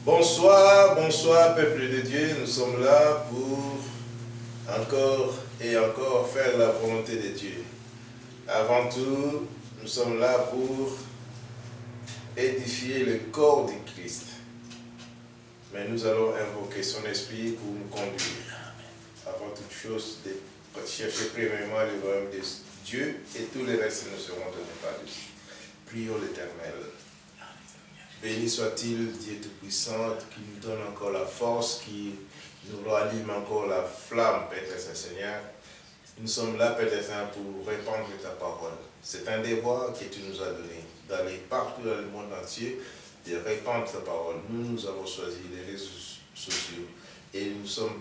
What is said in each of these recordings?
Bonsoir, bonsoir peuple de Dieu, nous sommes là pour encore et encore faire la volonté de Dieu. Avant tout, nous sommes là pour édifier le corps du Christ. Mais nous allons invoquer son esprit pour nous conduire. Avant toute chose, de chercher premièrement le royaume de Dieu et tout le reste nous seront donnés par Dieu. Prions l'Éternel. Béni soit-il, Dieu Tout-Puissant, qui nous donne encore la force, qui nous rallume encore la flamme, Père Saint-Seigneur. Nous sommes là, Père Saint, pour répandre ta parole. C'est un devoir que tu nous as donné, d'aller partout dans le monde entier, de répandre ta parole. Nous avons choisi les réseaux sociaux et nous sommes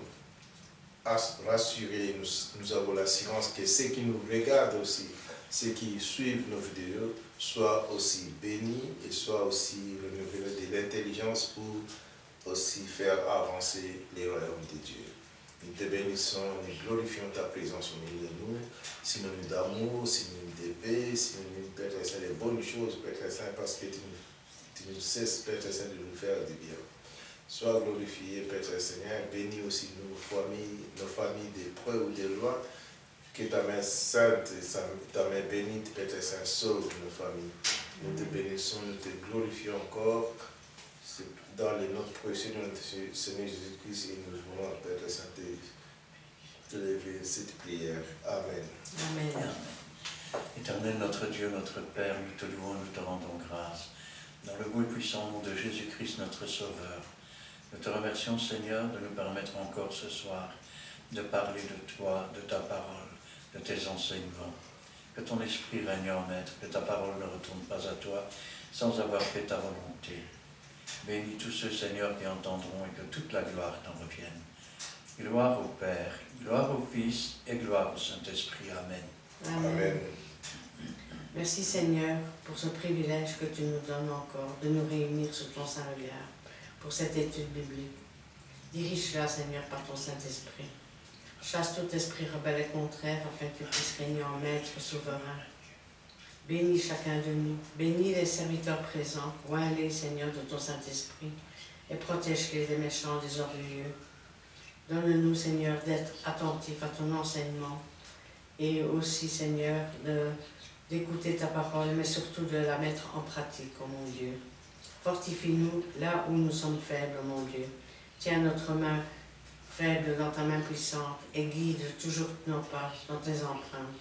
rassurés, nous avons l'assurance que ceux qui nous regardent aussi, ceux qui suivent nos vidéos, soient aussi bénis et soient aussi renouvelés de l'intelligence pour aussi faire avancer les royaumes de Dieu. Nous te bénissons, nous glorifions ta présence au milieu de nous, synonyme d'amour, synonyme de paix, synonyme, Père Saint, de bonnes choses, Père Saint, parce que tu nous cesses, Père Saint, de nous faire du bien. Sois glorifié, Père Seigneur, bénis aussi nos familles de près ou de loin, que ta main sainte, ta main bénite, Père Saint, sauve nos familles. Nous te bénissons, nous te glorifions encore, dans le nom précieux de notre Seigneur Jésus-Christ, et nous voulons, Père Saint, te lever cette prière. Amen. Amen. Amen. Éternel, notre Dieu, notre Père, nous te louons, nous te rendons grâce. Dans le beau et puissant nom de Jésus-Christ, notre Sauveur, nous te remercions, Seigneur, de nous permettre encore ce soir de parler de toi, de ta parole, de tes enseignements. Que ton esprit règne en maître, que ta parole ne retourne pas à toi sans avoir fait ta volonté. Bénis tous ceux, Seigneur, qui entendront et que toute la gloire t'en revienne. Gloire au Père, gloire au Fils et gloire au Saint-Esprit. Amen. Amen. Merci Seigneur pour ce privilège que tu nous donnes encore de nous réunir sous ton saint regard pour cette étude biblique. Dirige-la Seigneur par ton Saint-Esprit. Chasse tout esprit rebelle et contraire afin que tu puisses régner en maître souverain. Bénis chacun de nous, bénis les serviteurs présents, oins-les Seigneur de ton Saint-Esprit et protège-les des méchants, des orgueilleux. Donne-nous Seigneur d'être attentifs à ton enseignement et aussi Seigneur d'écouter ta parole mais surtout de la mettre en pratique, oh mon Dieu. Fortifie-nous là où nous sommes faibles, mon Dieu. Tiens notre main faible dans ta main puissante et guide toujours nos pas dans tes empreintes.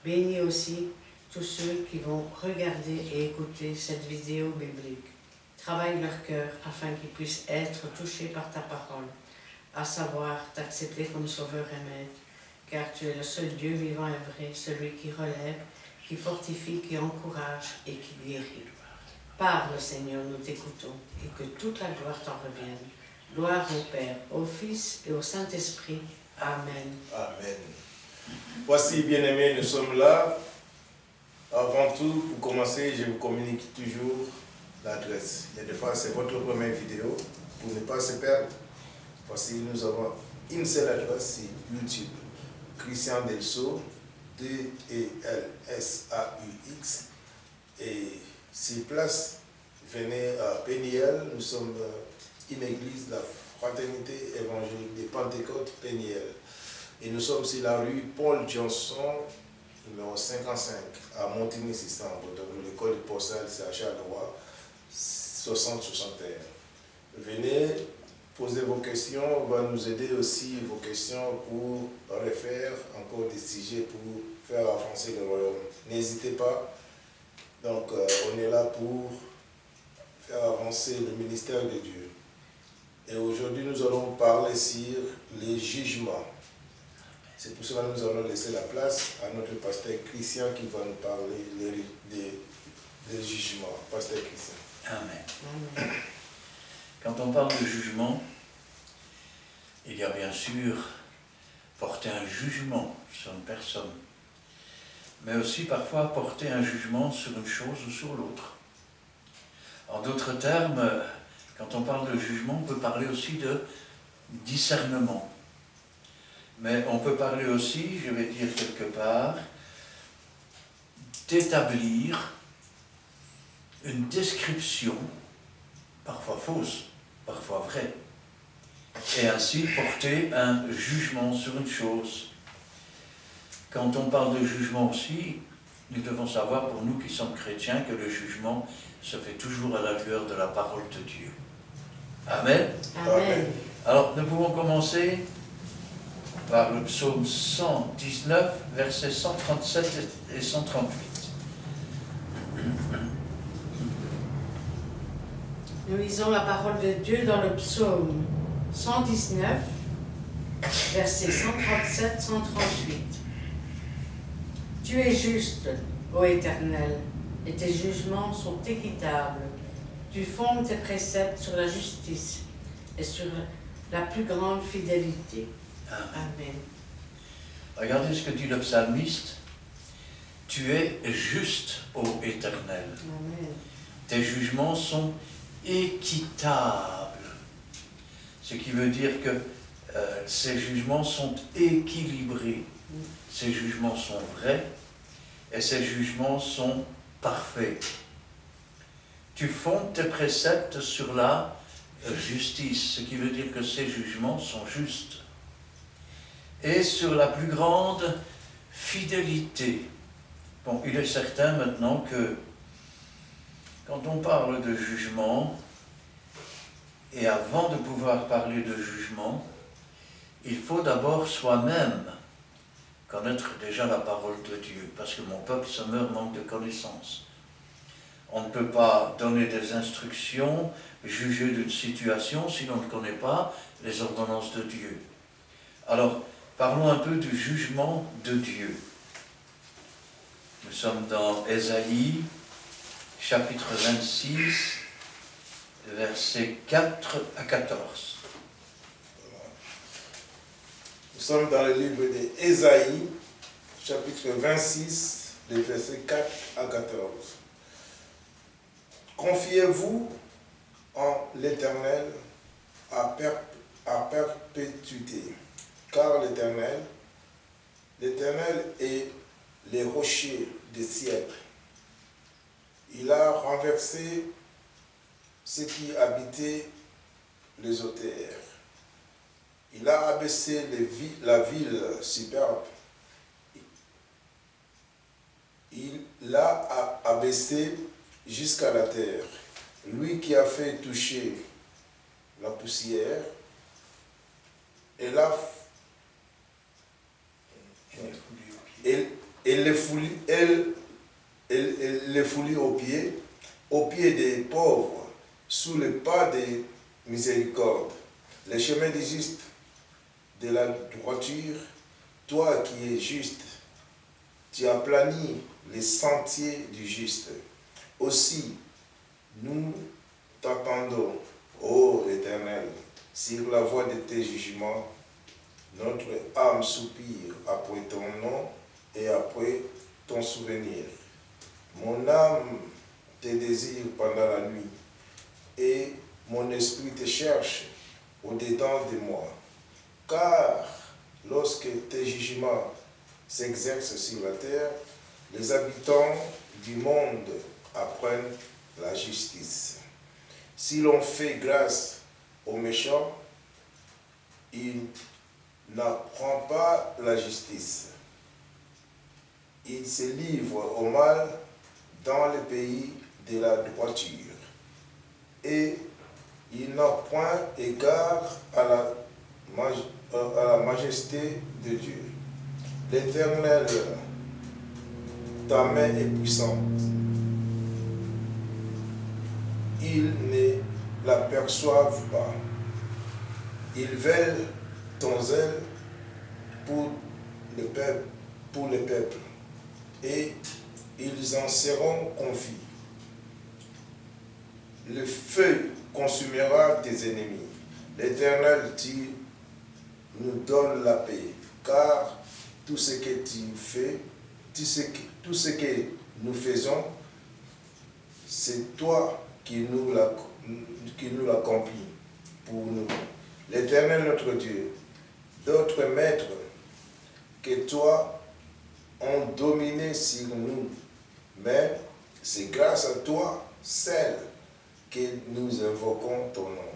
Bénis aussi tous ceux qui vont regarder et écouter cette vidéo biblique. Travaille leur cœur afin qu'ils puissent être touchés par ta parole, à savoir t'accepter comme sauveur et maître, car tu es le seul Dieu vivant et vrai, celui qui relève, qui fortifie, qui encourage et qui guérit. Parle, Seigneur, nous t'écoutons, et que toute la gloire t'en revienne. Gloire au Père, au Fils et au Saint-Esprit. Amen. Amen. Voici, bien-aimés, nous sommes là. Avant tout, pour commencer, je vous communique toujours l'adresse. Il y a des fois, c'est votre première vidéo, pour ne pas se perdre. Voici, nous avons une seule adresse, c'est YouTube. Christian Delso, DELSAUX. Et sur place, venez à Péniel, nous sommes une église de la Fraternité évangélique des Pentecôtes Péniel. Et nous sommes sur la rue Paul Johnson, numéro 55, à Montigny-Istanbul. Donc le code postal, c'est à Charleroi, 6061. Venez, posez vos questions, on va nous aider aussi vos questions pour refaire encore des sujets pour faire avancer le royaume. N'hésitez pas. Donc, on est là pour faire avancer le ministère de Dieu. Et aujourd'hui, nous allons parler sur les jugements. C'est pour cela que nous allons laisser la place à notre pasteur Christian qui va nous parler des jugements. Pasteur Christian. Amen. Quand on parle de jugement, il y a bien sûr porter un jugement sur une personne, mais aussi parfois porter un jugement sur une chose ou sur l'autre. En d'autres termes, quand on parle de jugement, on peut parler aussi de discernement. Mais on peut parler aussi, je vais dire quelque part, d'établir une description, parfois fausse, parfois vrai, et ainsi porter un jugement sur une chose. Quand on parle de jugement aussi, nous devons savoir, pour nous qui sommes chrétiens, que le jugement se fait toujours à la lueur de la parole de Dieu. Amen. Amen. Alors, nous pouvons commencer par le psaume 119, versets 137 et 138. Nous lisons la parole de Dieu dans le psaume 119, versets 137-138. Tu es juste, ô Éternel, et tes jugements sont équitables. Tu fondes tes préceptes sur la justice et sur la plus grande fidélité. Amen. Regardez ce que dit le psalmiste. Tu es juste, ô Éternel. Amen. Tes jugements sont équitables. Ce qui veut dire que ces jugements sont équilibrés. Ces jugements sont vrais et ces jugements sont parfaits. Tu fondes tes préceptes sur la justice, ce qui veut dire que ces jugements sont justes. Et sur la plus grande fidélité. Bon, il est certain maintenant que quand on parle de jugement, et avant de pouvoir parler de jugement, il faut d'abord soi-même connaître déjà la parole de Dieu, parce que mon peuple se meurt manque de connaissance. On ne peut pas donner des instructions, juger d'une situation si l'on ne connaît pas les ordonnances de Dieu. Alors, parlons un peu du jugement de Dieu. Nous sommes dans Ésaïe, chapitre 26, versets 4 à 14. Nous sommes dans le livre d'Ésaïe, chapitre 26, les versets 4 à 14. Confiez-vous en l'Éternel à perpétuité, car l'Éternel est les rochers des siècles. Il a renversé ceux qui habitaient les auteurs. Il a abaissé la ville superbe. Il l'a abaissé jusqu'à la terre. Lui qui a fait toucher la poussière et les foulit aux pieds des pauvres, sous le pas des miséricordes. Les chemins du juste, de la droiture, toi qui es juste, tu as plani les sentiers du juste. Aussi, nous t'attendons, ô Éternel, sur la voie de tes jugements. Notre âme soupire après ton nom et après ton souvenir. Mon âme te désire pendant la nuit et mon esprit te cherche au-dedans de moi. Car lorsque tes jugements s'exercent sur la terre, les habitants du monde apprennent la justice. Si l'on fait grâce aux méchants, il n'apprend pas la justice. Il se livre au mal dans le pays de la droiture. Et il n'a point égard à la majesté de Dieu. L'Éternel, ta main est puissante. Ils ne l'aperçoivent pas. Ils veulent ton zèle pour le peuple, et ils en seront confis. Le feu consumera tes ennemis. L'Éternel, tu nous donnes la paix, car tout ce que tu fais, tout ce que nous faisons, c'est toi qui nous l'accomplis pour nous. L'Éternel notre Dieu, d'autres maîtres que toi ont dominé sur nous, mais c'est grâce à toi seul que nous invoquons ton nom.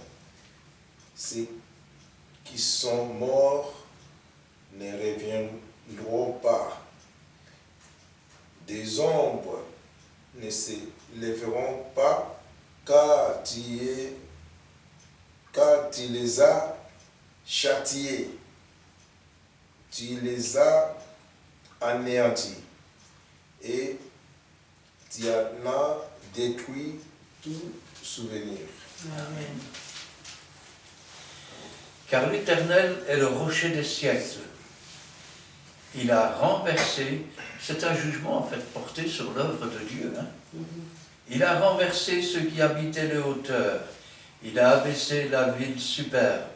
ceux qui sont morts ne reviendront pas. Des ombres ne se lèveront pas, car tu les as châtiés, tu les as anéantis, et tu en as détruit tout souvenir. Amen. Car l'Éternel est le rocher des siècles. Il a renversé, c'est un jugement en fait porté sur l'œuvre de Dieu. Il a renversé ceux qui habitaient les hauteurs. Il a abaissé la ville superbe.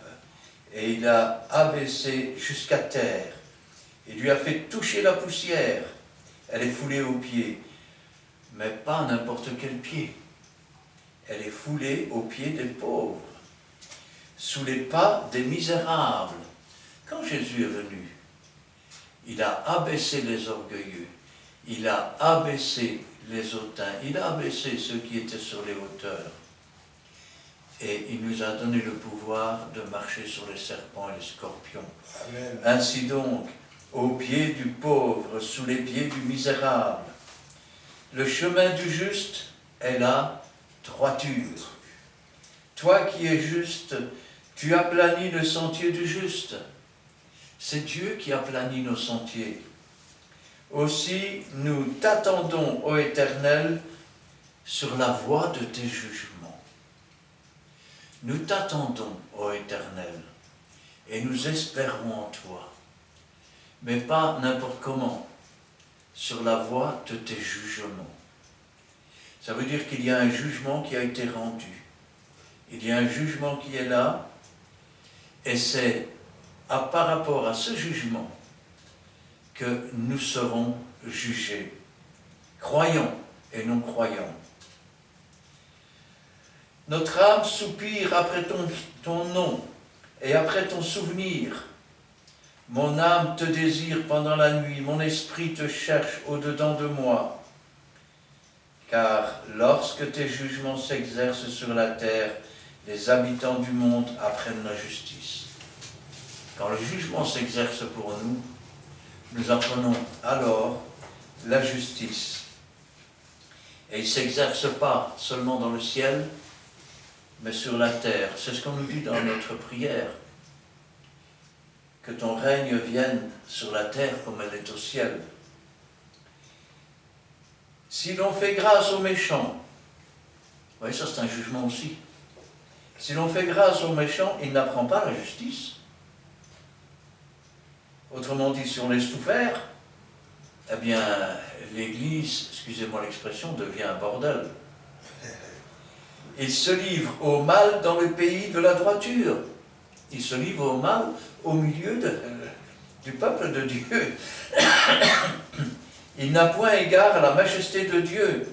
Et il a abaissé jusqu'à terre. Il lui a fait toucher la poussière. Elle est foulée aux pieds. Mais pas n'importe quel pied. Elle est foulée aux pieds des pauvres. Sous les pas des misérables. Quand Jésus est venu, il a abaissé les orgueilleux, il a abaissé les hautains, il a abaissé ceux qui étaient sur les hauteurs. Et il nous a donné le pouvoir de marcher sur les serpents et les scorpions. Amen. Ainsi donc, aux pieds du pauvre, sous les pieds du misérable, le chemin du juste est la droiture. Toi qui es juste, tu aplanis le sentier du juste. C'est Dieu qui aplanit nos sentiers. Aussi, nous t'attendons, ô Éternel, sur la voie de tes jugements. Nous t'attendons, ô Éternel, et nous espérons en toi, mais pas n'importe comment, sur la voie de tes jugements. Ça veut dire qu'il y a un jugement qui a été rendu. Il y a un jugement qui est là, et c'est par rapport à ce jugement que nous serons jugés, croyants et non croyants. Notre âme soupire après ton nom et après ton souvenir. Mon âme te désire pendant la nuit, mon esprit te cherche au-dedans de moi. Car lorsque tes jugements s'exercent sur la terre, les habitants du monde apprennent la justice. Quand le jugement s'exerce pour nous, nous apprenons alors la justice. Et il ne s'exerce pas seulement dans le ciel, mais sur la terre. C'est ce qu'on nous dit dans notre prière. Que ton règne vienne sur la terre comme elle est au ciel. Si l'on fait grâce aux méchants, vous voyez, ça c'est un jugement aussi. Si l'on fait grâce aux méchants, il n'apprend pas la justice. Autrement dit, si on laisse tout faire, eh bien, l'Église, excusez-moi l'expression, devient un bordel. Il se livre au mal dans le pays de la droiture. Il se livre au mal au milieu du peuple de Dieu. Il n'a point égard à la majesté de Dieu.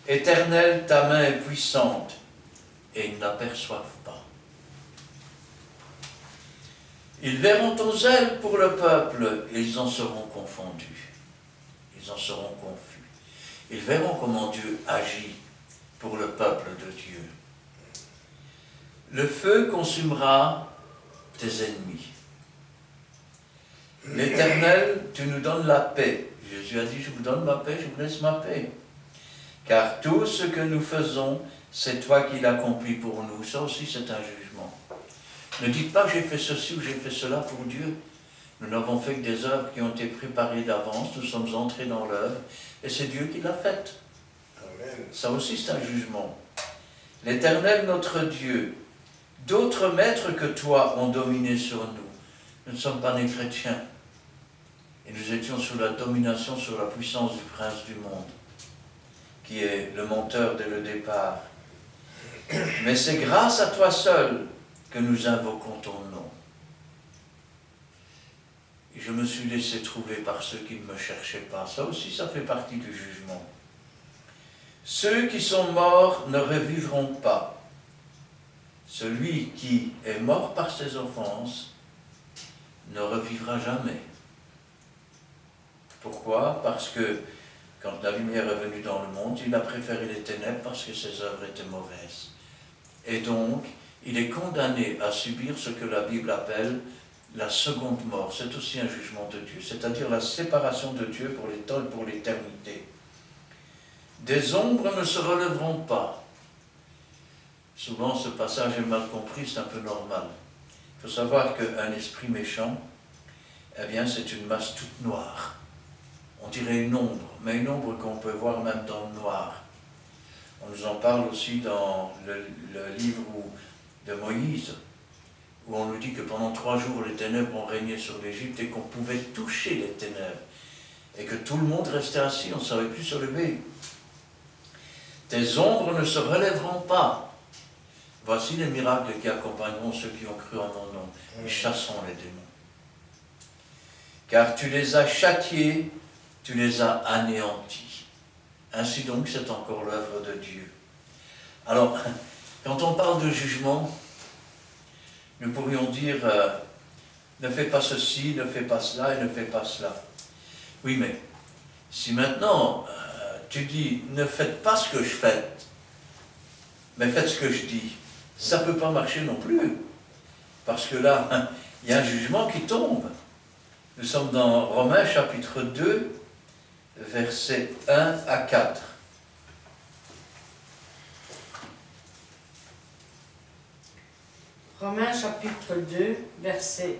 Éternelle, ta main est puissante, et ils n'aperçoivent pas. Ils verront ton zèle pour le peuple, et ils en seront confondus. Ils en seront confus. Ils verront comment Dieu agit pour le peuple de Dieu. Le feu consumera tes ennemis. L'Éternel, tu nous donnes la paix. Jésus a dit, je vous donne ma paix, je vous laisse ma paix. Car tout ce que nous faisons, c'est toi qui l'accomplis pour nous. Ça aussi, c'est un jugement. Ne dites pas, j'ai fait ceci ou j'ai fait cela pour Dieu. Nous n'avons fait que des œuvres qui ont été préparées d'avance, nous sommes entrés dans l'œuvre, et c'est Dieu qui l'a faite. Amen. Ça aussi, c'est un jugement. L'Éternel, notre Dieu, d'autres maîtres que toi ont dominé sur nous. Nous ne sommes pas nés chrétiens. Et nous étions sous la domination, sous la puissance du prince du monde, qui est le menteur dès le départ. Mais c'est grâce à toi seul que nous invoquons ton nom. Et je me suis laissé trouver par ceux qui ne me cherchaient pas. Ça aussi, ça fait partie du jugement. Ceux qui sont morts ne revivront pas. Celui qui est mort par ses offenses ne revivra jamais. Pourquoi? Parce que quand la lumière est venue dans le monde, il a préféré les ténèbres parce que ses œuvres étaient mauvaises. Et donc, il est condamné à subir ce que la Bible appelle la seconde mort. C'est aussi un jugement de Dieu, c'est-à-dire la séparation de Dieu pour les temps et pour l'éternité. Des ombres ne se relèveront pas. Souvent, ce passage est mal compris, c'est un peu normal. Il faut savoir qu'un esprit méchant, eh bien, c'est une masse toute noire. On dirait une ombre, mais une ombre qu'on peut voir même dans le noir. On nous en parle aussi dans le livre de Moïse, où on nous dit que pendant 3 jours, les ténèbres ont régné sur l'Égypte et qu'on pouvait toucher les ténèbres. Et que tout le monde restait assis, on ne savait plus se lever. Tes ombres ne se relèveront pas. Voici les miracles qui accompagneront ceux qui ont cru en mon nom. Ils chasseront les démons. Car tu les as châtiés, tu les as anéantis. Ainsi donc, c'est encore l'œuvre de Dieu. Alors, quand on parle de jugement, nous pourrions dire, ne fais pas ceci, ne fais pas cela et ne fais pas cela. Oui, mais si maintenant tu dis, ne faites pas ce que je fais, mais faites ce que je dis, ça ne peut pas marcher non plus. Parce que là, il y a un jugement qui tombe. Nous sommes dans Romains chapitre 2, versets 1 à 4. Romains chapitre 2, verset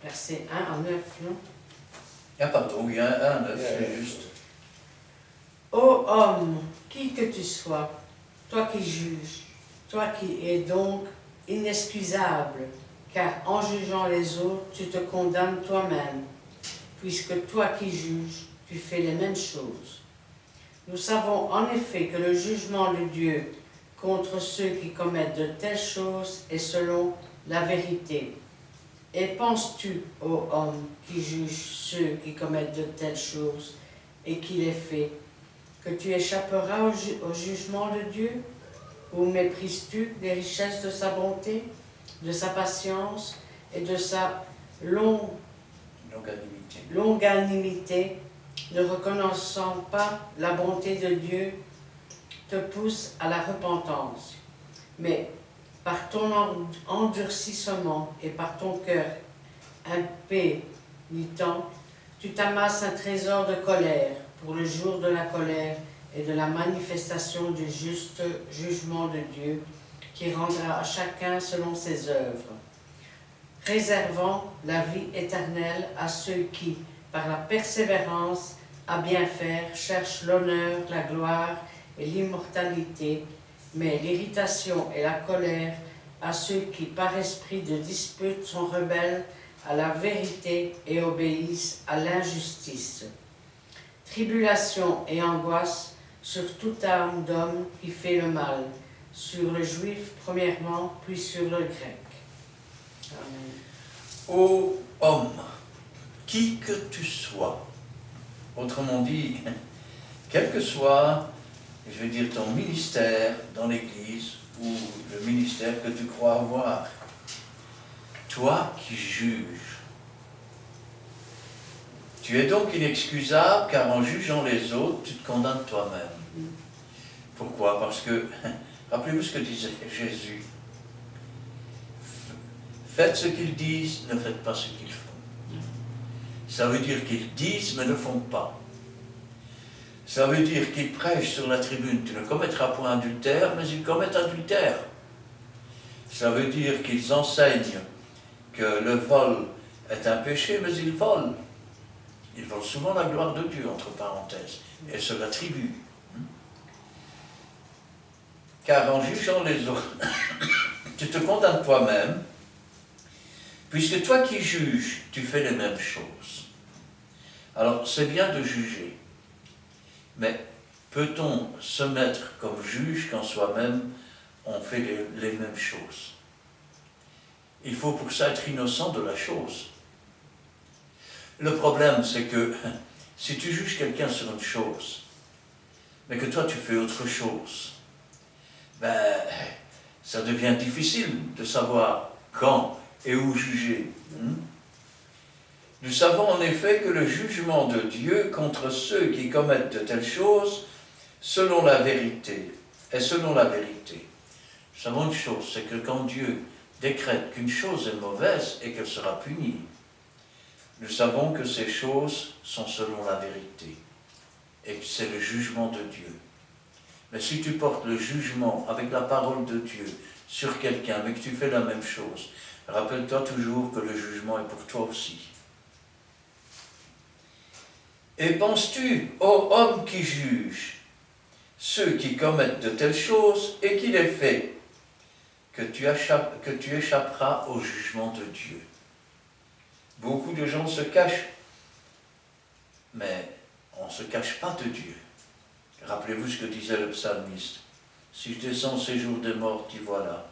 1 à 9, non? Ah pardon, oui, 1 à 9, c'est juste. Ô homme, qui que tu sois, toi qui juges, toi qui es donc inexcusable, car en jugeant les autres, tu te condamnes toi-même, puisque toi qui juges, tu fais les mêmes choses. Nous savons en effet que le jugement de Dieu contre ceux qui commettent de telles choses est selon la vérité. Et penses-tu, ô homme, qui juge ceux qui commettent de telles choses et qui les fait, que tu échapperas au jugement de Dieu? Ou méprises-tu les richesses de sa bonté, de sa patience et de sa longanimité, ne reconnaissant pas la bonté de Dieu, te pousse à la repentance. Mais par ton endurcissement et par ton cœur impénitent, tu t'amasses un trésor de colère pour le jour de la colère et de la manifestation du juste jugement de Dieu, qui rendra à chacun selon ses œuvres, réservant la vie éternelle à ceux qui, par la persévérance à bien faire, cherchent l'honneur, la gloire et l'immortalité, mais l'irritation et la colère à ceux qui, par esprit de dispute, sont rebelles à la vérité et obéissent à l'injustice. Tribulation et angoisse sur toute âme d'homme qui fait le mal, sur le juif premièrement, puis sur le grec. Amen. Ô homme, qui que tu sois, autrement dit, quel que soit, je vais dire, ton ministère dans l'Église ou le ministère que tu crois avoir, toi qui juges, tu es donc inexcusable car en jugeant les autres, tu te condamnes toi-même. Pourquoi? Parce que, rappelez-vous ce que disait Jésus. Faites ce qu'ils disent, ne faites pas ce qu'ils font. Ça veut dire qu'ils disent mais ne font pas. Ça veut dire qu'ils prêchent sur la tribune, tu ne commettras point adultère, mais ils commettent adultère. Ça veut dire qu'ils enseignent que le vol est un péché, mais ils volent. Ils volent souvent la gloire de Dieu, entre parenthèses, et se l'attribuent. Car en jugeant les autres, tu te condamnes toi-même, puisque toi qui juges, tu fais les mêmes choses. Alors, c'est bien de juger, mais peut-on se mettre comme juge quand soi-même on fait les mêmes choses? Il faut pour ça être innocent de la chose. Le problème, c'est que si tu juges quelqu'un sur une chose, mais que toi tu fais autre chose, ben, ça devient difficile de savoir quand et où juger. Nous savons en effet que le jugement de Dieu contre ceux qui commettent de telles choses, selon la vérité, est selon la vérité. Nous savons une chose, c'est que quand Dieu décrète qu'une chose est mauvaise et qu'elle sera punie, nous savons que ces choses sont selon la vérité et que c'est le jugement de Dieu. Mais si tu portes le jugement avec la parole de Dieu sur quelqu'un, mais que tu fais la même chose, rappelle-toi toujours que le jugement est pour toi aussi. Et penses-tu, ô homme qui juge, ceux qui commettent de telles choses et qui les fait, que tu échapperas au jugement de Dieu? Beaucoup de gens se cachent, mais on ne se cache pas de Dieu. Rappelez-vous ce que disait le psalmiste. Si je descends au séjour des morts, t'y voilà.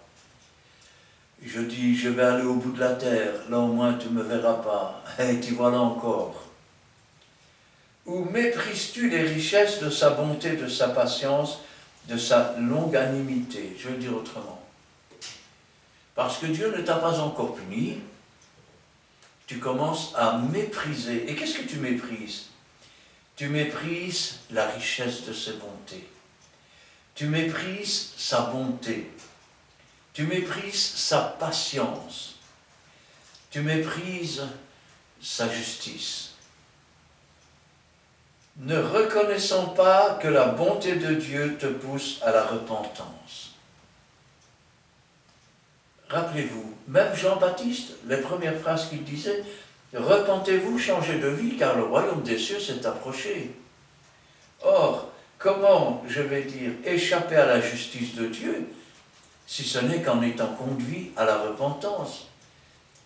Je dis, je vais aller au bout de la terre, là au moins tu ne me verras pas, et t'y voilà encore. Ou méprises-tu les richesses de sa bonté, de sa patience, de sa longanimité? Je vais le dire autrement. Parce que Dieu ne t'a pas encore puni, tu commences à mépriser. Et qu'est-ce que tu méprises? Tu méprises la richesse de ses bontés. Tu méprises sa bonté. Tu méprises sa patience. Tu méprises sa justice. Ne reconnaissant pas que la bonté de Dieu te pousse à la repentance. Rappelez-vous, même Jean-Baptiste, les premières phrases qu'il disait, « Repentez-vous, changez de vie, car le royaume des cieux s'est approché. » Or, comment, je vais dire, échapper à la justice de Dieu, si ce n'est qu'en étant conduit à la repentance?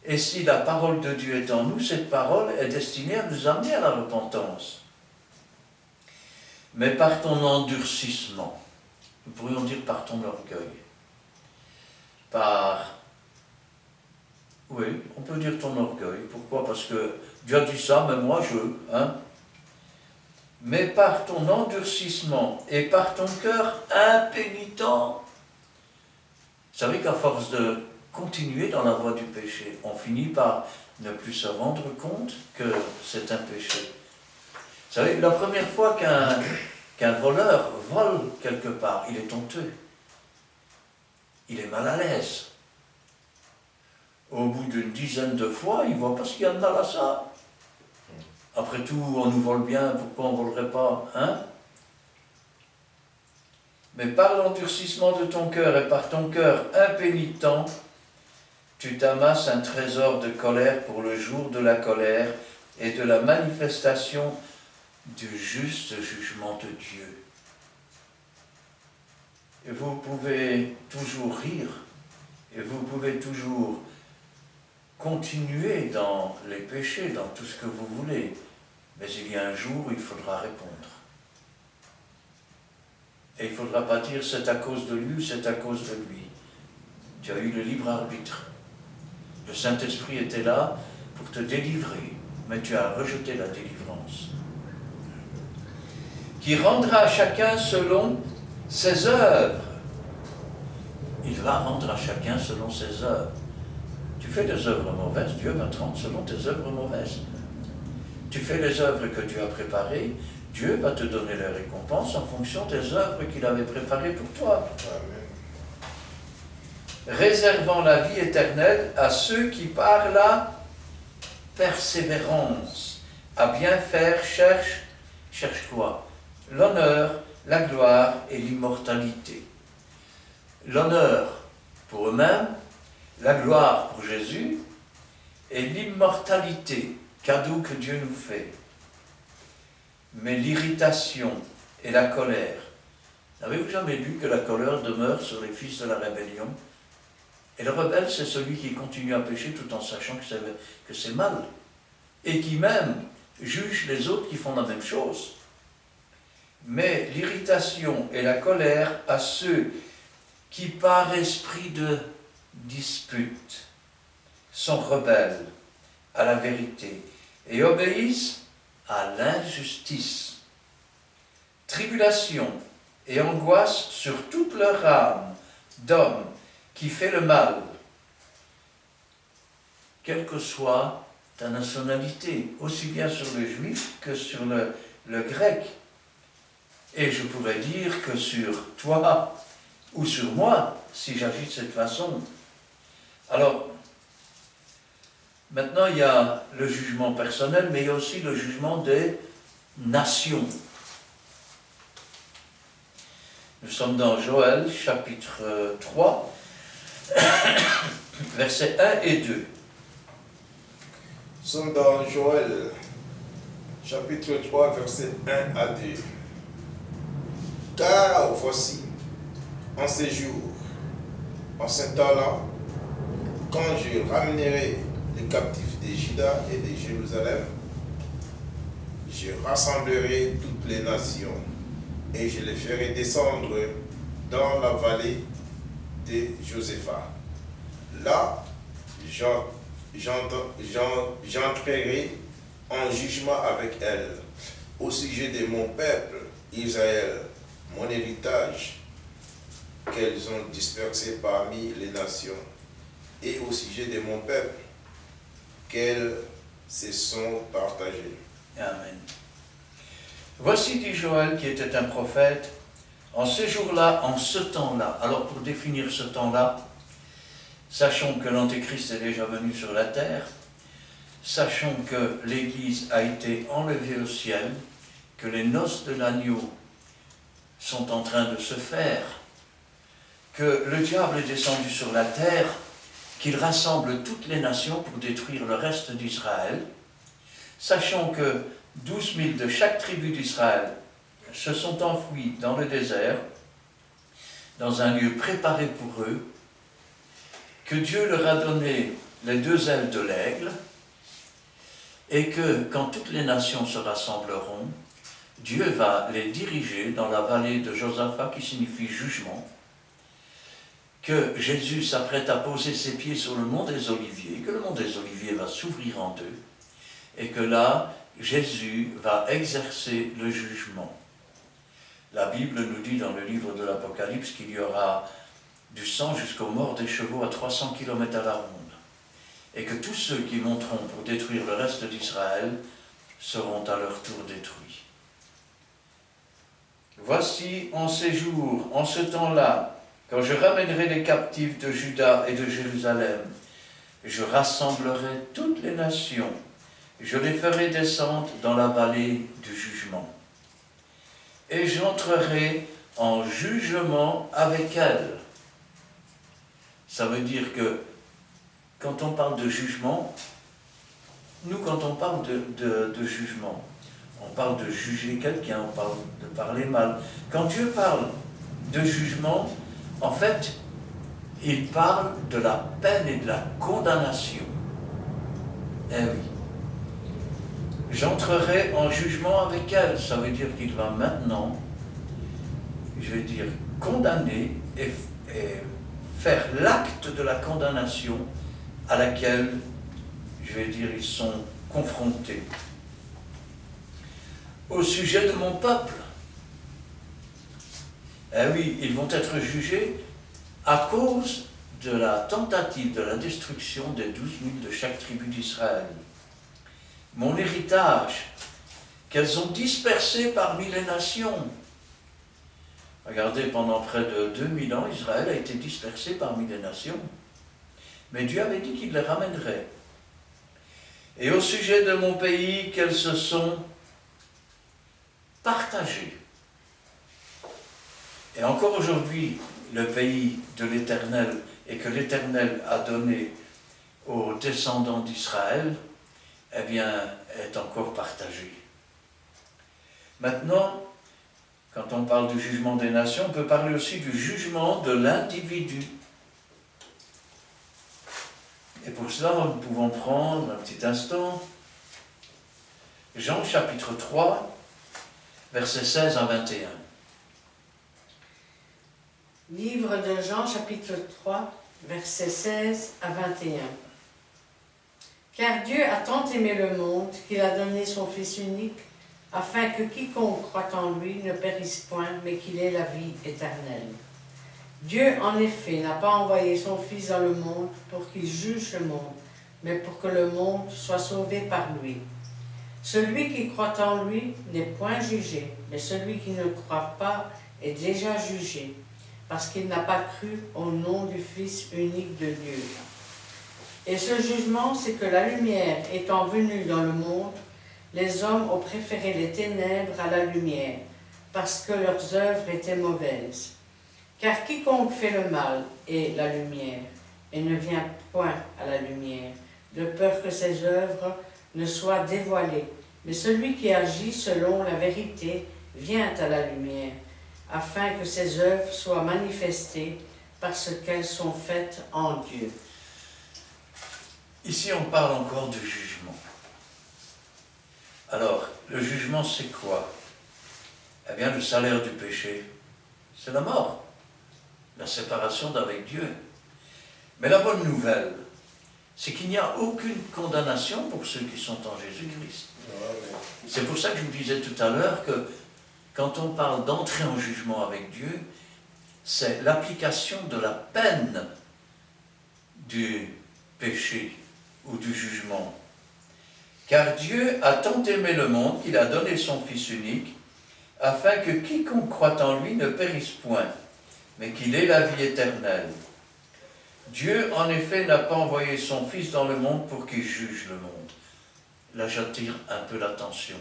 Et si la parole de Dieu est en nous, cette parole est destinée à nous amener à la repentance. Mais par ton endurcissement, nous pourrions dire par ton orgueil, oui, on peut dire ton orgueil. Pourquoi? Parce que Dieu a dit ça, mais moi mais par ton endurcissement et par ton cœur impénitent. Vous savez qu'à force de continuer dans la voie du péché, on finit par ne plus se rendre compte que c'est un péché. Vous savez, la première fois qu'un voleur vole quelque part, il est honteux. Il est mal à l'aise. Au bout d'une dizaine de fois, il ne voit pas ce qu'il y a de mal à ça. Après tout, on nous vole bien, pourquoi on ne volerait pas, hein? Mais par l'endurcissement de ton cœur et par ton cœur impénitent, tu t'amasses un trésor de colère pour le jour de la colère et de la manifestation du juste jugement de Dieu. Et vous pouvez toujours rire, et vous pouvez toujours continuer dans les péchés, dans tout ce que vous voulez, mais il y a un jour où il faudra répondre. Et il ne faudra pas dire c'est à cause de lui ou c'est à cause de lui. Tu as eu le libre arbitre. Le Saint-Esprit était là pour te délivrer, mais tu as rejeté la délivrance. Qui rendra à chacun selon ses œuvres. Il va rendre à chacun selon ses œuvres. Tu fais des œuvres mauvaises, Dieu va te rendre selon tes œuvres mauvaises. Tu fais les œuvres que Dieu a préparées, Dieu va te donner les récompenses en fonction des œuvres qu'il avait préparées pour toi. Amen. Réservant la vie éternelle à ceux qui par la persévérance à bien faire cherchent quoi? L'honneur, la gloire et l'immortalité. L'honneur pour eux-mêmes, la gloire pour Jésus et l'immortalité, cadeau que Dieu nous fait. Mais l'irritation et la colère. Avez-vous jamais lu que la colère demeure sur les fils de la rébellion? Et le rebelle, c'est celui qui continue à pécher tout en sachant que c'est mal. Et qui même juge les autres qui font la même chose. Mais l'irritation et la colère à ceux qui, par esprit de dispute, sont rebelles à la vérité et obéissent à l'injustice. Tribulation et angoisse sur toute leur âme d'homme qui fait le mal, quelle que soit ta nationalité, aussi bien sur le juif que sur le grec. Et je pourrais dire que sur toi ou sur moi si j'agis de cette façon. Alors, maintenant il y a le jugement personnel, mais il y a aussi le jugement des nations. Nous sommes dans Joël, chapitre 3, versets 1 et 2. Nous sommes dans Joël, chapitre 3, versets 1 à 2. Car voici, en ces jours, en ce temps-là, quand je ramènerai les captifs de Juda et de Jérusalem, je rassemblerai toutes les nations et je les ferai descendre dans la vallée de Josaphat. Là, j'entrerai en jugement avec elles au sujet de mon peuple, Israël, mon héritage, qu'elles ont dispersé parmi les nations, et au sujet de mon peuple, qu'elles se sont partagées. Amen. Voici, dit Joël, qui était un prophète, en ce jour-là, en ce temps-là. Alors, pour définir ce temps-là, sachons que l'Antéchrist est déjà venu sur la terre, sachons que l'Église a été enlevée au ciel, que les noces de l'agneau sont en train de se faire, que le diable est descendu sur la terre, qu'il rassemble toutes les nations pour détruire le reste d'Israël. Sachons que 12 000 de chaque tribu d'Israël se sont enfouis dans le désert, dans un lieu préparé pour eux, que Dieu leur a donné les 2 ailes de l'aigle, et que quand toutes les nations se rassembleront, Dieu va les diriger dans la vallée de Josaphat, qui signifie jugement, que Jésus s'apprête à poser ses pieds sur le mont des Oliviers, que le mont des Oliviers va s'ouvrir en deux, et que là, Jésus va exercer le jugement. La Bible nous dit dans le livre de l'Apocalypse qu'il y aura du sang jusqu'aux morts des chevaux à 300 km à la ronde, et que tous ceux qui monteront pour détruire le reste d'Israël seront à leur tour détruits. Voici en ces jours, en ce temps-là, quand je ramènerai les captifs de Juda et de Jérusalem, je rassemblerai toutes les nations, je les ferai descendre dans la vallée du jugement. Et j'entrerai en jugement avec elles. Ça veut dire que quand on parle de jugement, nous quand on parle de jugement, on parle de juger quelqu'un, on parle de parler mal. Quand Dieu parle de jugement, en fait, il parle de la peine et de la condamnation. Eh oui. J'entrerai en jugement avec elle. Ça veut dire qu'il va maintenant, je vais dire, condamner et faire l'acte de la condamnation à laquelle, je vais dire, ils sont confrontés. Au sujet de mon peuple, eh oui, ils vont être jugés à cause de la tentative de la destruction des 12 000 de chaque tribu d'Israël. Mon héritage, qu'elles ont dispersé parmi les nations. Regardez, pendant près de 2000 ans, Israël a été dispersé parmi les nations. Mais Dieu avait dit qu'il les ramènerait. Et au sujet de mon pays, qu'elles se sont partagées. Et encore aujourd'hui, le pays de l'Éternel, et que l'Éternel a donné aux descendants d'Israël, eh bien, est encore partagé. Maintenant, quand on parle du jugement des nations, on peut parler aussi du jugement de l'individu. Et pour cela, nous pouvons prendre un petit instant Jean chapitre 3, versets 16 à 21. Livre de Jean, chapitre 3, versets 16 à 21. Car Dieu a tant aimé le monde qu'il a donné son Fils unique, afin que quiconque croit en lui ne périsse point, mais qu'il ait la vie éternelle. Dieu, en effet, n'a pas envoyé son Fils dans le monde pour qu'il juge le monde, mais pour que le monde soit sauvé par lui. Celui qui croit en lui n'est point jugé, mais celui qui ne croit pas est déjà jugé, parce qu'il n'a pas cru au nom du Fils unique de Dieu. Et ce jugement, c'est que la lumière étant venue dans le monde, les hommes ont préféré les ténèbres à la lumière, parce que leurs œuvres étaient mauvaises. Car quiconque fait le mal est la lumière, et ne vient point à la lumière, de peur que ses œuvres ne soient dévoilées. Mais celui qui agit selon la vérité vient à la lumière, afin que ses œuvres soient manifestées parce qu'elles sont faites en Dieu. Ici, on parle encore du jugement. Alors, le jugement, c'est quoi? Eh bien, le salaire du péché, c'est la mort, la séparation d'avec Dieu. Mais la bonne nouvelle, c'est qu'il n'y a aucune condamnation pour ceux qui sont en Jésus-Christ. C'est pour ça que je vous disais tout à l'heure que quand on parle d'entrer en jugement avec Dieu, c'est l'application de la peine du péché ou du jugement. Car Dieu a tant aimé le monde qu'il a donné son Fils unique, afin que quiconque croit en lui ne périsse point, mais qu'il ait la vie éternelle. Dieu, en effet, n'a pas envoyé son Fils dans le monde pour qu'il juge le monde. Là, j'attire un peu l'attention.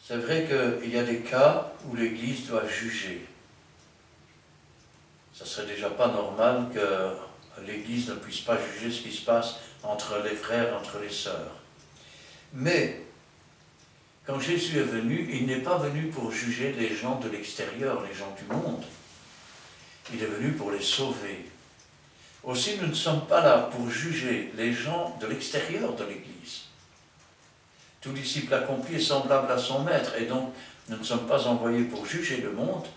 C'est vrai qu'il y a des cas où l'Église doit juger. Ça serait déjà pas normal que l'Église ne puisse pas juger ce qui se passe entre les frères, entre les sœurs. Mais, quand Jésus est venu, il n'est pas venu pour juger les gens de l'extérieur, les gens du monde. Il est venu pour les sauver. Aussi, nous ne sommes pas là pour juger les gens de l'extérieur de l'Église. Tout disciple accompli est semblable à son maître, et donc nous ne sommes pas envoyés pour juger le monde,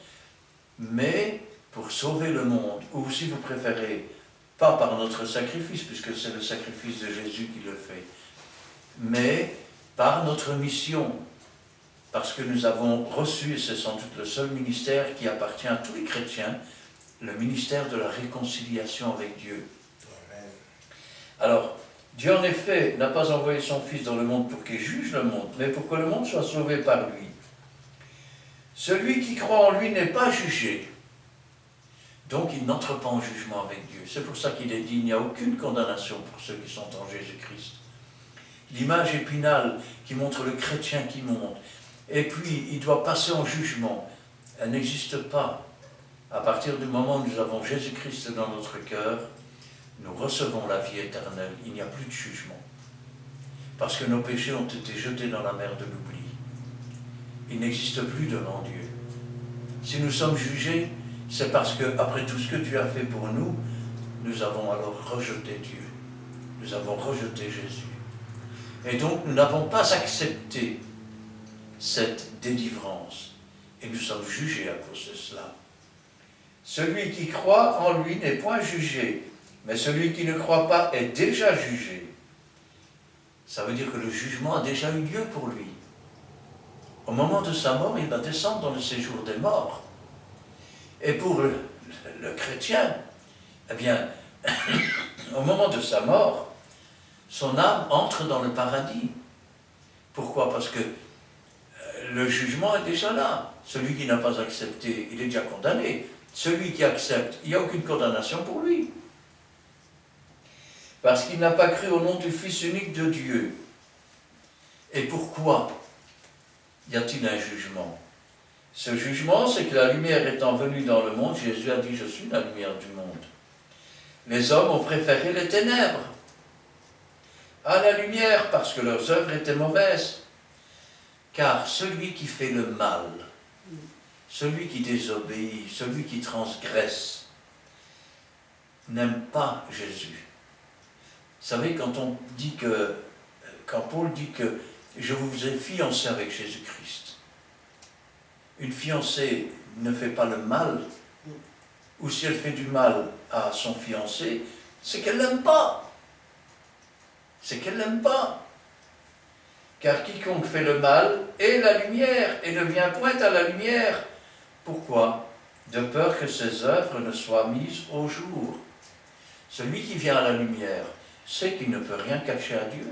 mais pour sauver le monde, ou si vous préférez, pas par notre sacrifice, puisque c'est le sacrifice de Jésus qui le fait, mais par notre mission, parce que nous avons reçu, et c'est sans doute le seul ministère qui appartient à tous les chrétiens, le ministère de la réconciliation avec Dieu. Amen. Alors, Dieu en effet n'a pas envoyé son Fils dans le monde pour qu'il juge le monde, mais pour que le monde soit sauvé par lui. Celui qui croit en lui n'est pas jugé, donc il n'entre pas en jugement avec Dieu. C'est pour ça qu'il est dit, il n'y a aucune condamnation pour ceux qui sont en Jésus-Christ. L'image épinale qui montre le chrétien qui monte, et puis il doit passer en jugement, elle n'existe pas. À partir du moment où nous avons Jésus-Christ dans notre cœur, nous recevons la vie éternelle, il n'y a plus de jugement. Parce que nos péchés ont été jetés dans la mer de l'oubli. Il n'existe plus devant Dieu. Si nous sommes jugés, c'est parce que, après tout ce que Dieu a fait pour nous, nous avons alors rejeté Dieu. Nous avons rejeté Jésus. Et donc, nous n'avons pas accepté cette délivrance. Et nous sommes jugés à cause de cela. Celui qui croit en lui n'est point jugé, mais celui qui ne croit pas est déjà jugé. Ça veut dire que le jugement a déjà eu lieu pour lui. Au moment de sa mort, il va descendre dans le séjour des morts. Et pour le chrétien, eh bien, au moment de sa mort, son âme entre dans le paradis. Pourquoi? Parce que le jugement est déjà là. Celui qui n'a pas accepté, il est déjà condamné. Celui qui accepte, il n'y a aucune condamnation pour lui. Parce qu'il n'a pas cru au nom du Fils unique de Dieu. Et pourquoi y a-t-il un jugement? Ce jugement, c'est que la lumière étant venue dans le monde, Jésus a dit, je suis la lumière du monde. Les hommes ont préféré les ténèbres à la lumière, parce que leurs œuvres étaient mauvaises. Car celui qui fait le mal, celui qui désobéit, celui qui transgresse, n'aime pas Jésus. Vous savez, quand Paul dit que je vous ai fiancé avec Jésus-Christ, une fiancée ne fait pas le mal, ou si elle fait du mal à son fiancé, c'est qu'elle ne l'aime pas. C'est qu'elle ne l'aime pas. Car quiconque fait le mal est la lumière, et ne vient point à la lumière. Pourquoi? De peur que ses œuvres ne soient mises au jour. Celui qui vient à la lumière sait qu'il ne peut rien cacher à Dieu.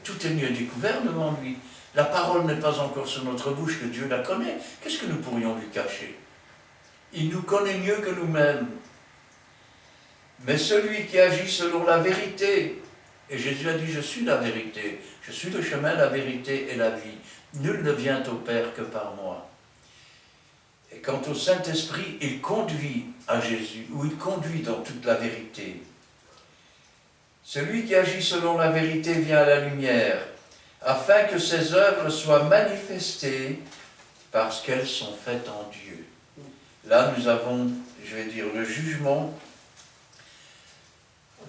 Tout est mieux découvert devant lui. La parole n'est pas encore sur notre bouche, que Dieu la connaît. Qu'est-ce que nous pourrions lui cacher? il nous connaît mieux que nous-mêmes. Mais celui qui agit selon la vérité, et Jésus a dit, je suis la vérité, je suis le chemin, la vérité et la vie. Nul ne vient au Père que par moi. Et quant au Saint-Esprit, il conduit à Jésus, ou il conduit dans toute la vérité. Celui qui agit selon la vérité vient à la lumière, afin que ses œuvres soient manifestées parce qu'elles sont faites en Dieu. Là, nous avons, je vais dire, le jugement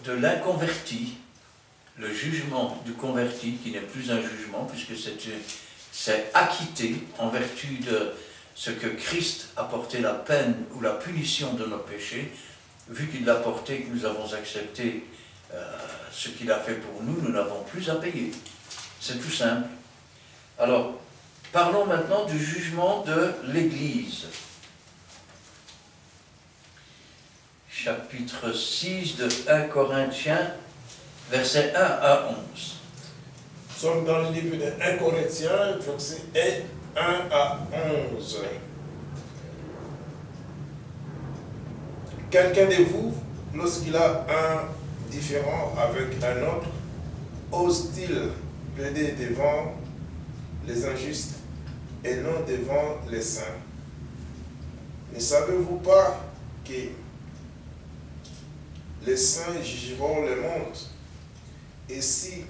de l'inconverti, le jugement du converti, qui n'est plus un jugement, puisque c'est acquitté en vertu de ce que Christ a porté la peine ou la punition de nos péchés, vu qu'il l'a porté, que nous avons accepté ce qu'il a fait pour nous, nous n'avons plus à payer. C'est tout simple. Alors, parlons maintenant du jugement de l'Église. Chapitre 6 de 1 Corinthiens, versets 1 à 11. Nous sommes dans le livre de 1 Corinthiens, versets 1 à 11. Quelqu'un de vous, lorsqu'il a un différend avec un autre, ose-t-il plaider devant les injustes et non devant les saints? Ne savez-vous pas que les saints jugeront le monde? Et si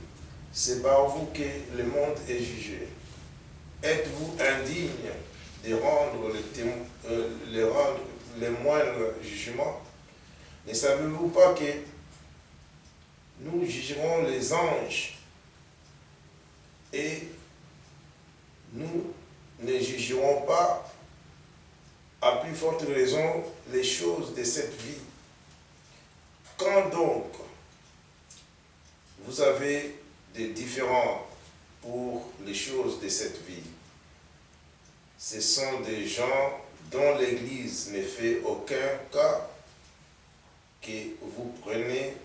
c'est par vous que le monde est jugé, êtes-vous indigne de rendre les moindres jugements? Ne savez-vous pas que nous jugerons les anges et nous ne jugerons pas, à plus forte raison, les choses de cette vie? Quand donc vous avez des différends pour les choses de cette vie, ce sont des gens dont l'Église ne fait aucun cas que vous prenez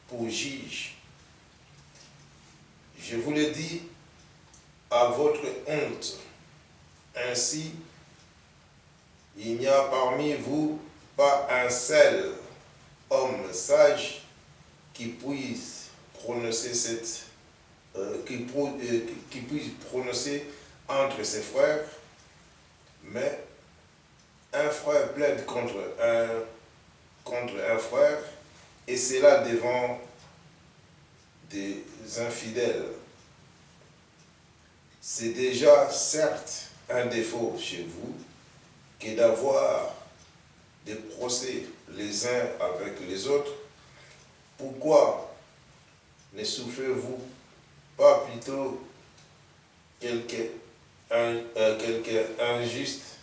pour juge. Je vous le dis à votre honte. Ainsi, il n'y a parmi vous pas un seul homme sage qui puisse prononcer qui puisse prononcer entre ses frères, mais un frère plaide contre un frère, et c'est là devant des infidèles. C'est déjà certes un défaut chez vous que d'avoir des procès les uns avec les autres. Pourquoi ne souffrez-vous pas plutôt quelque injustice?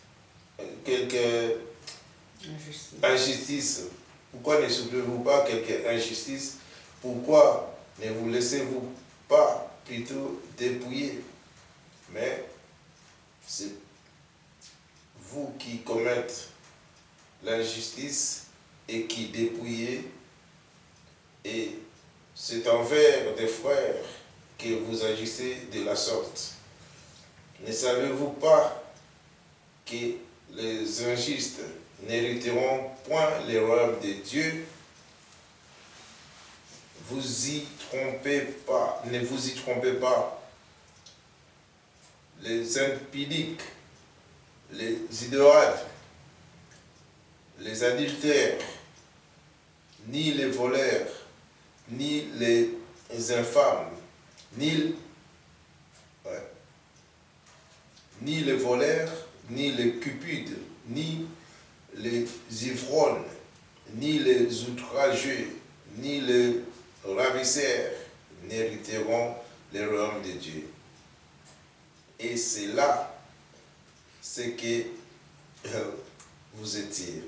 Pourquoi ne souffrez-vous pas quelque injustice? Pourquoi ne vous laissez-vous pas plutôt dépouiller? Mais c'est vous qui commettez l'injustice et qui dépouillez, et c'est envers des frères que vous agissez de la sorte. Ne savez-vous pas que les injustes n'hériteront point le royaume de Dieu? Ne vous y trompez pas. Les impudiques, les idolâtres, les adultères, ni les voleurs, ni les infâmes, ni les voleurs, ni les cupides, ni les ivrognes, ni les outrageux, ni les ravisseurs n'hériteront le royaume de Dieu. Et c'est là ce que vous étiez.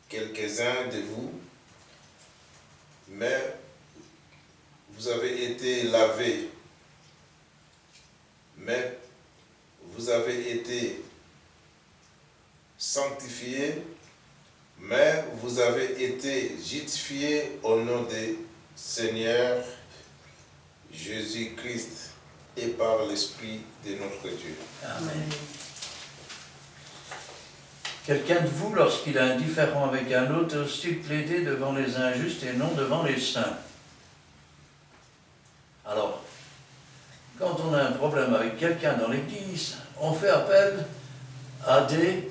Quelques-uns de vous, mais vous avez été lavés, mais vous avez été sanctifiés, mais vous avez été justifiés au nom du Seigneur Jésus-Christ et par l'Esprit de notre Dieu. Amen. Quelqu'un de vous, lorsqu'il est indifférent avec un autre, ose-t-il plaider devant les injustes et non devant les saints? Alors, quand on a un problème avec quelqu'un dans l'Église, on fait appel à des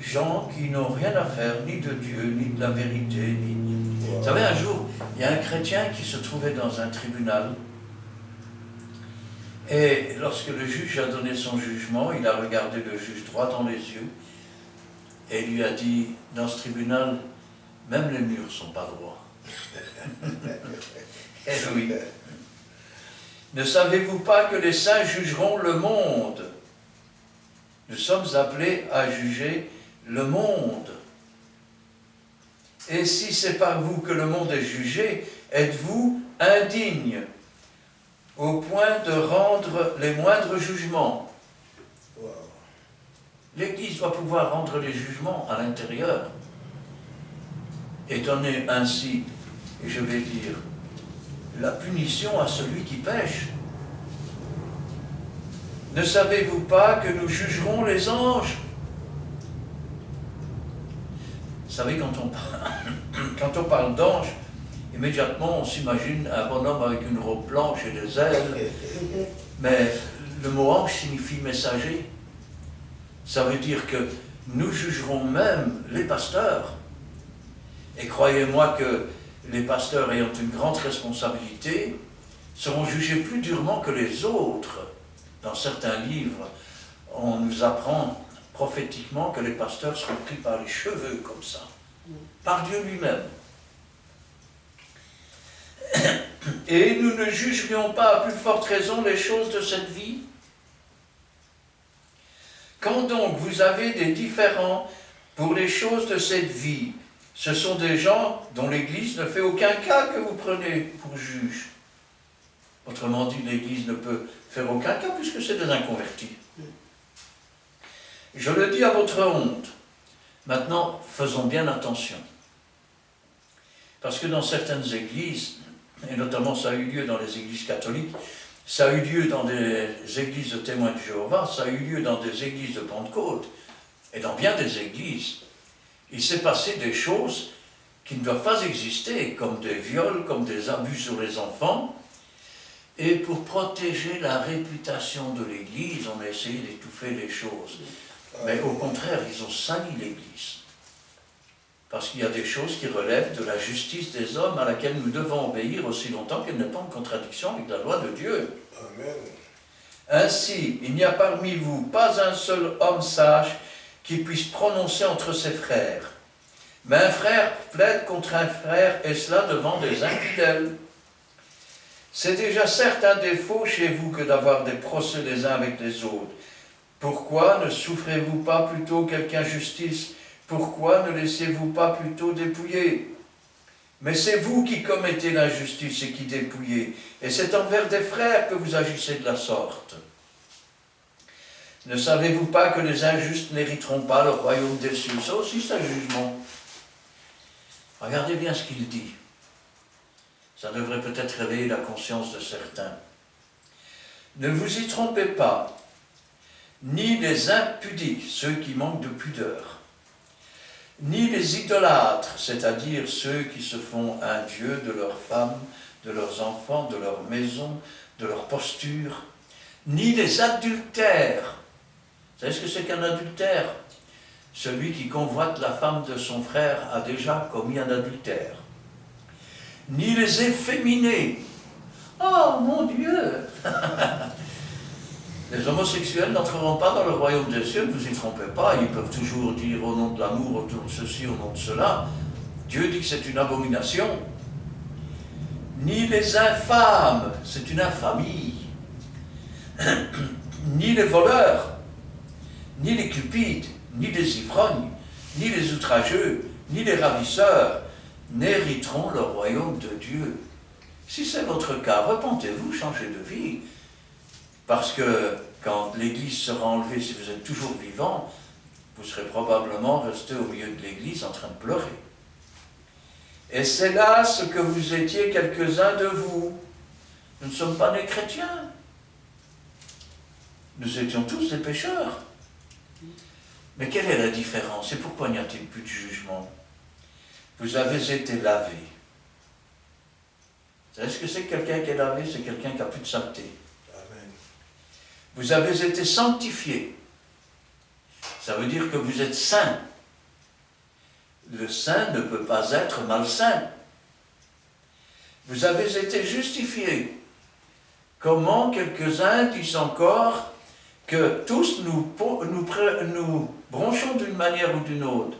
gens qui n'ont rien à faire, ni de Dieu, ni de la vérité. Vous savez, un jour, il y a un chrétien qui se trouvait dans un tribunal, et lorsque le juge a donné son jugement, il a regardé le juge droit dans les yeux, et lui a dit, dans ce tribunal, même les murs ne sont pas droits. Eh oui. Ne savez-vous pas que les saints jugeront le monde? Nous sommes appelés à juger le monde. Et si c'est par vous que le monde est jugé, êtes-vous indigne au point de rendre les moindres jugements? L'Église doit pouvoir rendre les jugements à l'intérieur et donner ainsi, et je vais dire, la punition à celui qui pêche. Ne savez-vous pas que nous jugerons les anges? Vous savez, quand on parle d'ange, immédiatement on s'imagine un bonhomme avec une robe blanche et des ailes, mais le mot ange signifie messager. Ça veut dire que nous jugerons même les pasteurs. Et croyez-moi que les pasteurs ayant une grande responsabilité seront jugés plus durement que les autres. Dans certains livres, on nous apprend prophétiquement que les pasteurs seront pris par les cheveux comme ça, par Dieu lui-même. Et nous ne jugerions pas à plus forte raison les choses de cette vie? Quand donc vous avez des différends pour les choses de cette vie, ce sont des gens dont l'Église ne fait aucun cas que vous prenez pour juge. Autrement dit, l'Église ne peut faire aucun cas puisque c'est des inconvertis. Je le dis à votre honte. Maintenant, faisons bien attention. Parce que dans certaines églises, et notamment ça a eu lieu dans les églises catholiques, ça a eu lieu dans des églises de témoins de Jéhovah, ça a eu lieu dans des églises de Pentecôte, et dans bien des églises, il s'est passé des choses qui ne doivent pas exister, comme des viols, comme des abus sur les enfants, et pour protéger la réputation de l'Église, on a essayé d'étouffer les choses. Mais au contraire, ils ont sali l'Église. Parce qu'il y a des choses qui relèvent de la justice des hommes à laquelle nous devons obéir aussi longtemps qu'elle n'est pas en contradiction avec la loi de Dieu. Amen. Ainsi, il n'y a parmi vous pas un seul homme sage qui puisse prononcer entre ses frères. Mais un frère plaide contre un frère, et cela devant des infidèles. C'est déjà certes un défaut chez vous que d'avoir des procès les uns avec les autres. Pourquoi ne souffrez-vous pas plutôt quelque injustice? Pourquoi ne laissez-vous pas plutôt dépouiller? Mais c'est vous qui commettez l'injustice et qui dépouillez, et c'est envers des frères que vous agissez de la sorte. Ne savez-vous pas que les injustes n'hériteront pas le royaume des cieux? Ça aussi, c'est un jugement. Regardez bien ce qu'il dit. Ça devrait peut-être réveiller la conscience de certains. Ne vous y trompez pas, ni les impudiques, ceux qui manquent de pudeur, ni les idolâtres, c'est-à-dire ceux qui se font un dieu de leurs femmes, de leurs enfants, de leur maison, de leur posture, ni les adultères. Vous savez ce que c'est qu'un adultère? Celui qui convoite la femme de son frère a déjà commis un adultère. Ni les efféminés. Oh mon Dieu! Les homosexuels n'entreront pas dans le royaume des cieux, ne vous y trompez pas, ils peuvent toujours dire au nom de l'amour, au nom de ceci, au nom de cela. Dieu dit que c'est une abomination. Ni les infâmes, c'est une infamie. Ni les voleurs, ni les cupides, ni les ivrognes, ni les outrageux, ni les ravisseurs n'hériteront le royaume de Dieu. Si c'est votre cas, repentez-vous, changez de vie. Parce que quand l'Église sera enlevée, si vous êtes toujours vivant, vous serez probablement resté au milieu de l'Église en train de pleurer. Et c'est là ce que vous étiez quelques-uns de vous. Nous ne sommes pas nés chrétiens. Nous étions tous des pécheurs. Mais quelle est la différence et pourquoi n'y a-t-il plus de jugement? Vous avez été lavé. Vous savez ce que c'est que quelqu'un qui est lavé? C'est quelqu'un qui n'a plus de saleté. Amen. Vous avez été sanctifié. Ça veut dire que vous êtes saint. Le saint ne peut pas être malsain. Vous avez été justifié. Comment quelques-uns disent encore que tous nous bronchons d'une manière ou d'une autre.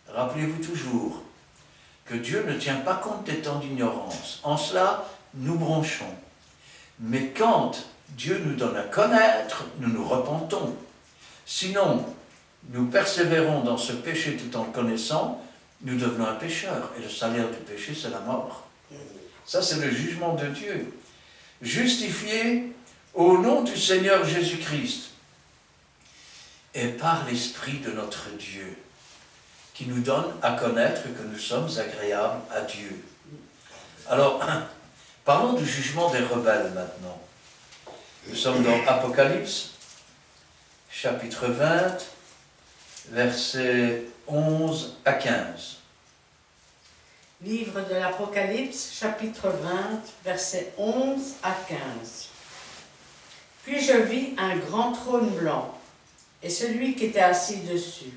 Rappelez-vous toujours que Dieu ne tient pas compte des temps d'ignorance. En cela, nous bronchons. Mais quand Dieu nous donne à connaître, nous nous repentons. Sinon, nous persévérons dans ce péché tout en le connaissant, nous devenons un pécheur. Et le salaire du péché, c'est la mort. Ça, c'est le jugement de Dieu. Justifié au nom du Seigneur Jésus-Christ et par l'Esprit de notre Dieu, qui nous donne à connaître que nous sommes agréables à Dieu. Alors, parlons du jugement des rebelles maintenant. Nous sommes dans Apocalypse, chapitre 20, versets 11 à 15. Livre de l'Apocalypse, chapitre 20, versets 11 à 15. Puis je vis un grand trône blanc, et celui qui était assis dessus.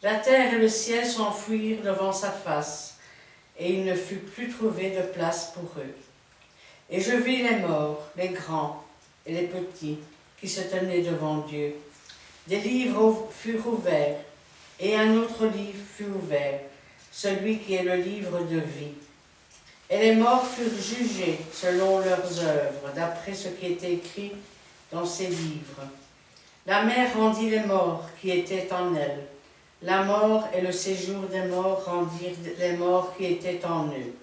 La terre et le ciel s'enfuirent devant sa face, et il ne fut plus trouvé de place pour eux. Et je vis les morts, les grands et les petits, qui se tenaient devant Dieu. Des livres furent ouverts, et un autre livre fut ouvert, celui qui est le livre de vie. Et les morts furent jugés selon leurs œuvres, d'après ce qui était écrit dans ces livres. La mer rendit les morts qui étaient en elle. La mort et le séjour des morts rendirent les morts qui étaient en eux.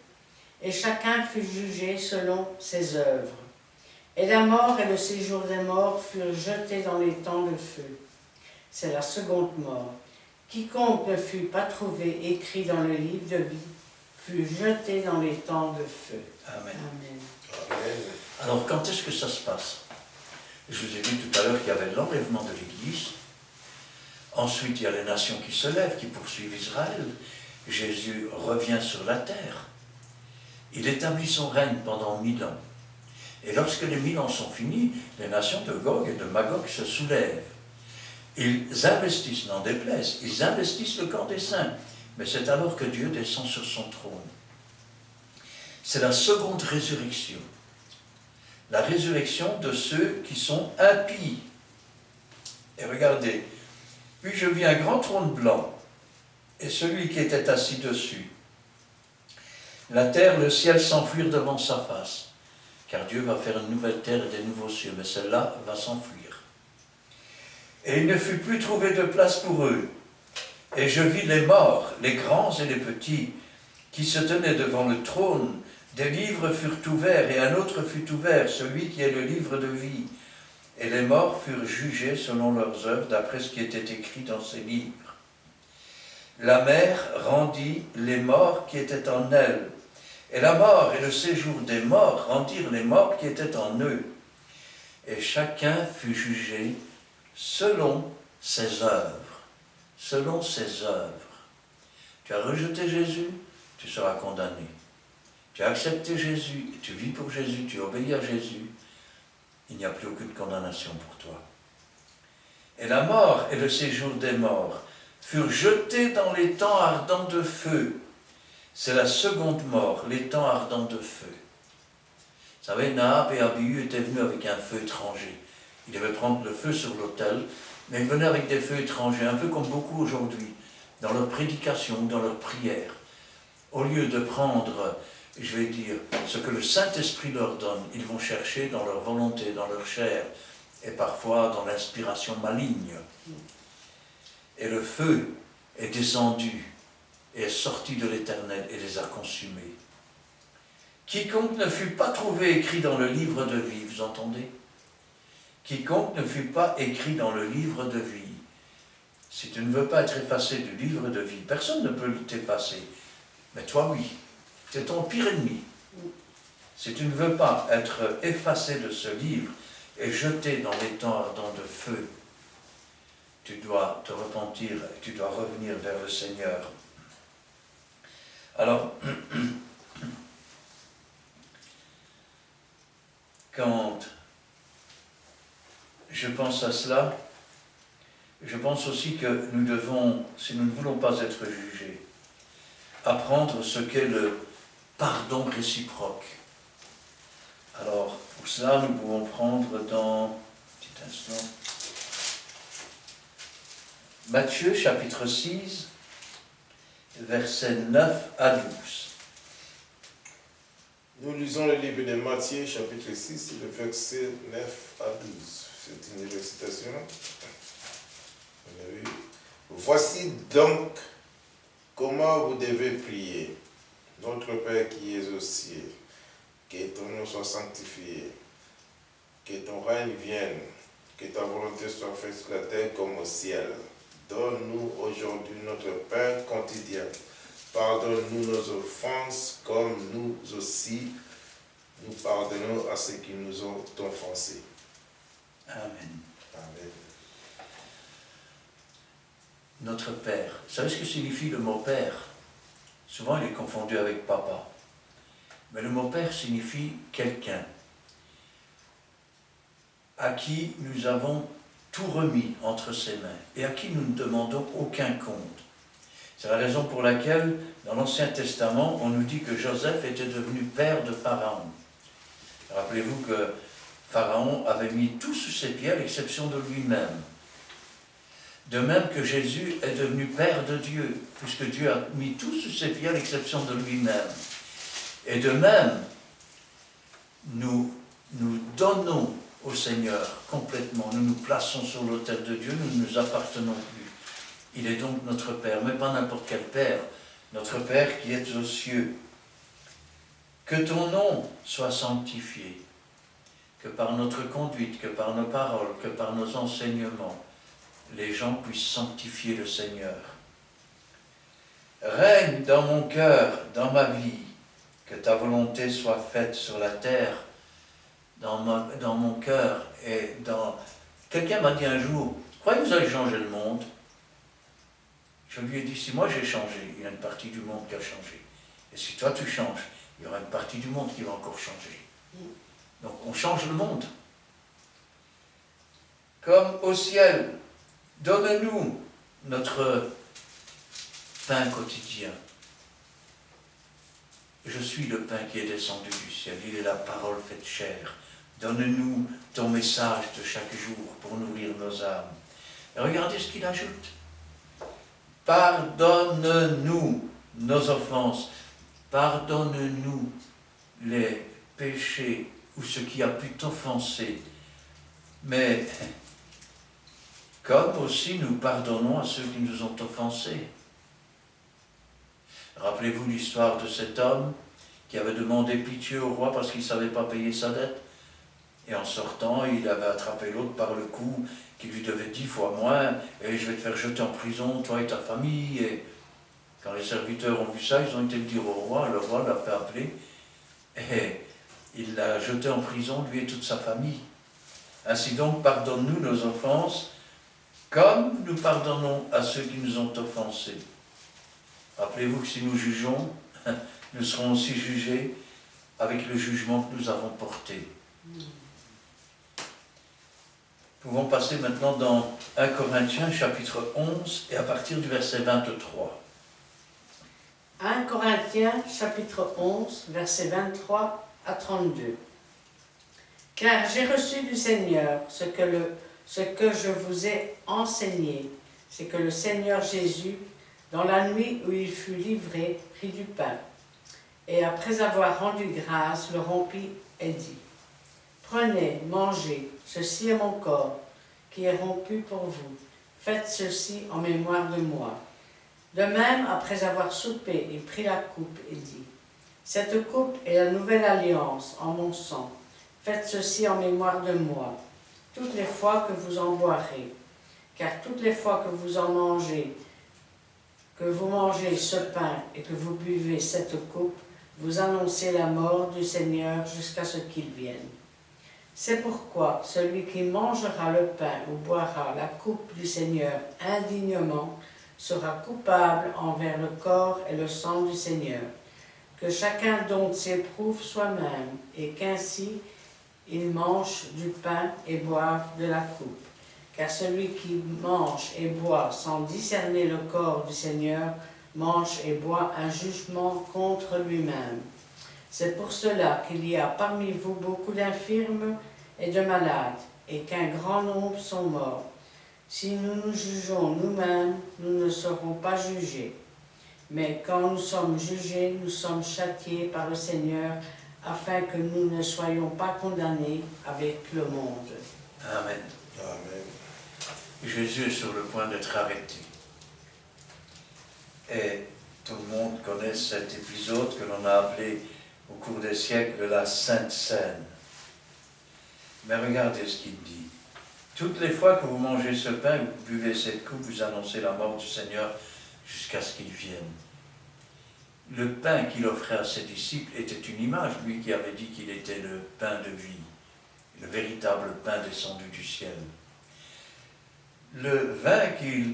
Et chacun fut jugé selon ses œuvres. Et la mort et le séjour des morts furent jetés dans les temps de feu. C'est la seconde mort. Quiconque ne fut pas trouvé écrit dans le livre de vie fut jeté dans les temps de feu. Amen. Amen. Amen. Alors, quand est-ce que ça se passe? Je vous ai dit tout à l'heure qu'il y avait l'enlèvement de l'Église. Ensuite, il y a les nations qui se lèvent, qui poursuivent Israël. Jésus revient sur la terre. Il établit son règne pendant 1000 ans. Et lorsque les 1000 ans sont finis, les nations de Gog et de Magog se soulèvent. Ils investissent, n'en déplaise, ils investissent le camp des saints. Mais c'est alors que Dieu descend sur son trône. C'est la seconde résurrection. La résurrection de ceux qui sont impies. Et regardez, puis je vis un grand trône blanc, et celui qui était assis dessus. La terre, le ciel s'enfuirent devant sa face, car Dieu va faire une nouvelle terre et des nouveaux cieux, mais celle-là va s'enfuir. Et il ne fut plus trouvé de place pour eux. Et je vis les morts, les grands et les petits, qui se tenaient devant le trône. Des livres furent ouverts, et un autre fut ouvert, celui qui est le livre de vie. Et les morts furent jugés selon leurs œuvres, d'après ce qui était écrit dans ces livres. La mer rendit les morts qui étaient en elle, et la mort et le séjour des morts rendirent les morts qui étaient en eux. Et chacun fut jugé selon ses œuvres. Selon ses œuvres. Tu as rejeté Jésus, tu seras condamné. Tu as accepté Jésus, et tu vis pour Jésus, tu obéis à Jésus, il n'y a plus aucune condamnation pour toi. Et la mort et le séjour des morts furent jetés dans les temps ardents de feu. C'est la seconde mort, les temps ardents de feu. Vous savez, Nahab et Abihu étaient venus avec un feu étranger. Ils devaient prendre le feu sur l'autel, mais ils venaient avec des feux étrangers, un peu comme beaucoup aujourd'hui, dans leur prédication, dans leur prière. Au lieu de prendre, je vais dire, ce que le Saint-Esprit leur donne, ils vont chercher dans leur volonté, dans leur chair, et parfois dans l'inspiration maligne. Et le feu est descendu, et est sorti de l'Éternel, et les a consumés. Quiconque ne fut pas trouvé écrit dans le livre de vie, vous entendez? Quiconque ne fut pas écrit dans le livre de vie. Si tu ne veux pas être effacé du livre de vie, personne ne peut t'effacer. Mais toi, oui. C'est ton pire ennemi. Si tu ne veux pas être effacé de ce livre et jeté dans les temps ardents de feu, tu dois te repentir, tu dois revenir vers le Seigneur. Alors, quand je pense à cela, je pense aussi que nous devons, si nous ne voulons pas être jugés, apprendre ce qu'est le pardon réciproque. Alors, pour cela, nous pouvons prendre dans, un petit instant, Matthieu chapitre 6, versets 9 à 12. Nous lisons le livre de Matthieu, chapitre 6, le verset 9 à 12. C'est une récitation. Voici donc comment vous devez prier. Notre Père qui es aux cieux, que ton nom soit sanctifié, que ton règne vienne, que ta volonté soit faite sur la terre comme au ciel. Donne-nous aujourd'hui notre pain quotidien. Pardonne-nous nos offenses comme nous aussi nous pardonnons à ceux qui nous ont offensés. Amen. Amen. Notre Père. Vous savez ce que signifie le mot Père? Souvent il est confondu avec Papa. Mais le mot Père signifie quelqu'un à qui nous avons tout remis entre ses mains et à qui nous ne demandons aucun compte. C'est la raison pour laquelle, dans l'Ancien Testament, on nous dit que Joseph était devenu père de Pharaon. Rappelez-vous que Pharaon avait mis tout sous ses pieds à l'exception de lui-même. De même que Jésus est devenu père de Dieu, puisque Dieu a mis tout sous ses pieds à l'exception de lui-même. Et de même, nous donnons au Seigneur complètement, nous nous plaçons sur l'autel de Dieu, nous ne nous appartenons plus. Il est donc notre Père, mais pas n'importe quel Père, notre Père qui est aux cieux. Que ton nom soit sanctifié, que par notre conduite, que par nos paroles, que par nos enseignements, les gens puissent sanctifier le Seigneur. Règne dans mon cœur, dans ma vie, que ta volonté soit faite sur la terre, dans mon cœur et dans... Quelqu'un m'a dit un jour, croyez que vous allez changer le monde? Je lui ai dit, si moi j'ai changé, il y a une partie du monde qui a changé. Et si toi tu changes, il y aura une partie du monde qui va encore changer. Donc on change le monde. Comme au ciel, donne-nous notre pain quotidien. Je suis le pain qui est descendu du ciel, il est la parole faite chair. Donne-nous ton message de chaque jour pour nourrir nos âmes. Et regardez ce qu'il ajoute. Pardonne-nous nos offenses, pardonne-nous les péchés ou ce qui a pu t'offenser. Mais comme aussi nous pardonnons à ceux qui nous ont offensés. Rappelez-vous l'histoire de cet homme qui avait demandé pitié au roi parce qu'il ne savait pas payer sa dette. Et en sortant, il avait attrapé l'autre par le cou, qui lui devait 10 fois moins, et je vais te faire jeter en prison, toi et ta famille. Et quand les serviteurs ont vu ça, ils ont été le dire au roi, le roi l'a fait appeler, et il l'a jeté en prison, lui et toute sa famille. Ainsi donc, pardonne-nous nos offenses, comme nous pardonnons à ceux qui nous ont offensés. Rappelez-vous que si nous jugeons, nous serons aussi jugés avec le jugement que nous avons porté. Nous pouvons passer maintenant dans 1 Corinthiens chapitre 11 et à partir du verset 23. 1 Corinthiens chapitre 11, versets 23 à 32. Car j'ai reçu du Seigneur ce que je vous ai enseigné, c'est que le Seigneur Jésus, dans la nuit où il fut livré, prit du pain, et après avoir rendu grâce, le rompit et dit, prenez, mangez, ceci est mon corps, qui est rompu pour vous. Faites ceci en mémoire de moi. De même, après avoir soupé, il prit la coupe et dit, cette coupe est la nouvelle alliance en mon sang. Faites ceci en mémoire de moi, toutes les fois que vous en boirez. Car toutes les fois que vous en mangez, que vous mangez ce pain et que vous buvez cette coupe, vous annoncez la mort du Seigneur jusqu'à ce qu'il vienne. C'est pourquoi celui qui mangera le pain ou boira la coupe du Seigneur indignement sera coupable envers le corps et le sang du Seigneur. Que chacun donc s'éprouve soi-même, et qu'ainsi il mange du pain et boive de la coupe. Car celui qui mange et boit sans discerner le corps du Seigneur mange et boit un jugement contre lui-même. C'est pour cela qu'il y a parmi vous beaucoup d'infirmes et de malades, et qu'un grand nombre sont morts. Si nous nous jugeons nous-mêmes, nous ne serons pas jugés. Mais quand nous sommes jugés, nous sommes châtiés par le Seigneur, afin que nous ne soyons pas condamnés avec le monde. Amen. Amen. Jésus est sur le point d'être arrêté. Et tout le monde connaît cet épisode que l'on a appelé au cours des siècles la Sainte Seine. Mais regardez ce qu'il dit. Toutes les fois que vous mangez ce pain, vous buvez cette coupe, vous annoncez la mort du Seigneur jusqu'à ce qu'il vienne. Le pain qu'il offrait à ses disciples était une image, lui qui avait dit qu'il était le pain de vie, le véritable pain descendu du ciel. Le vin qu'il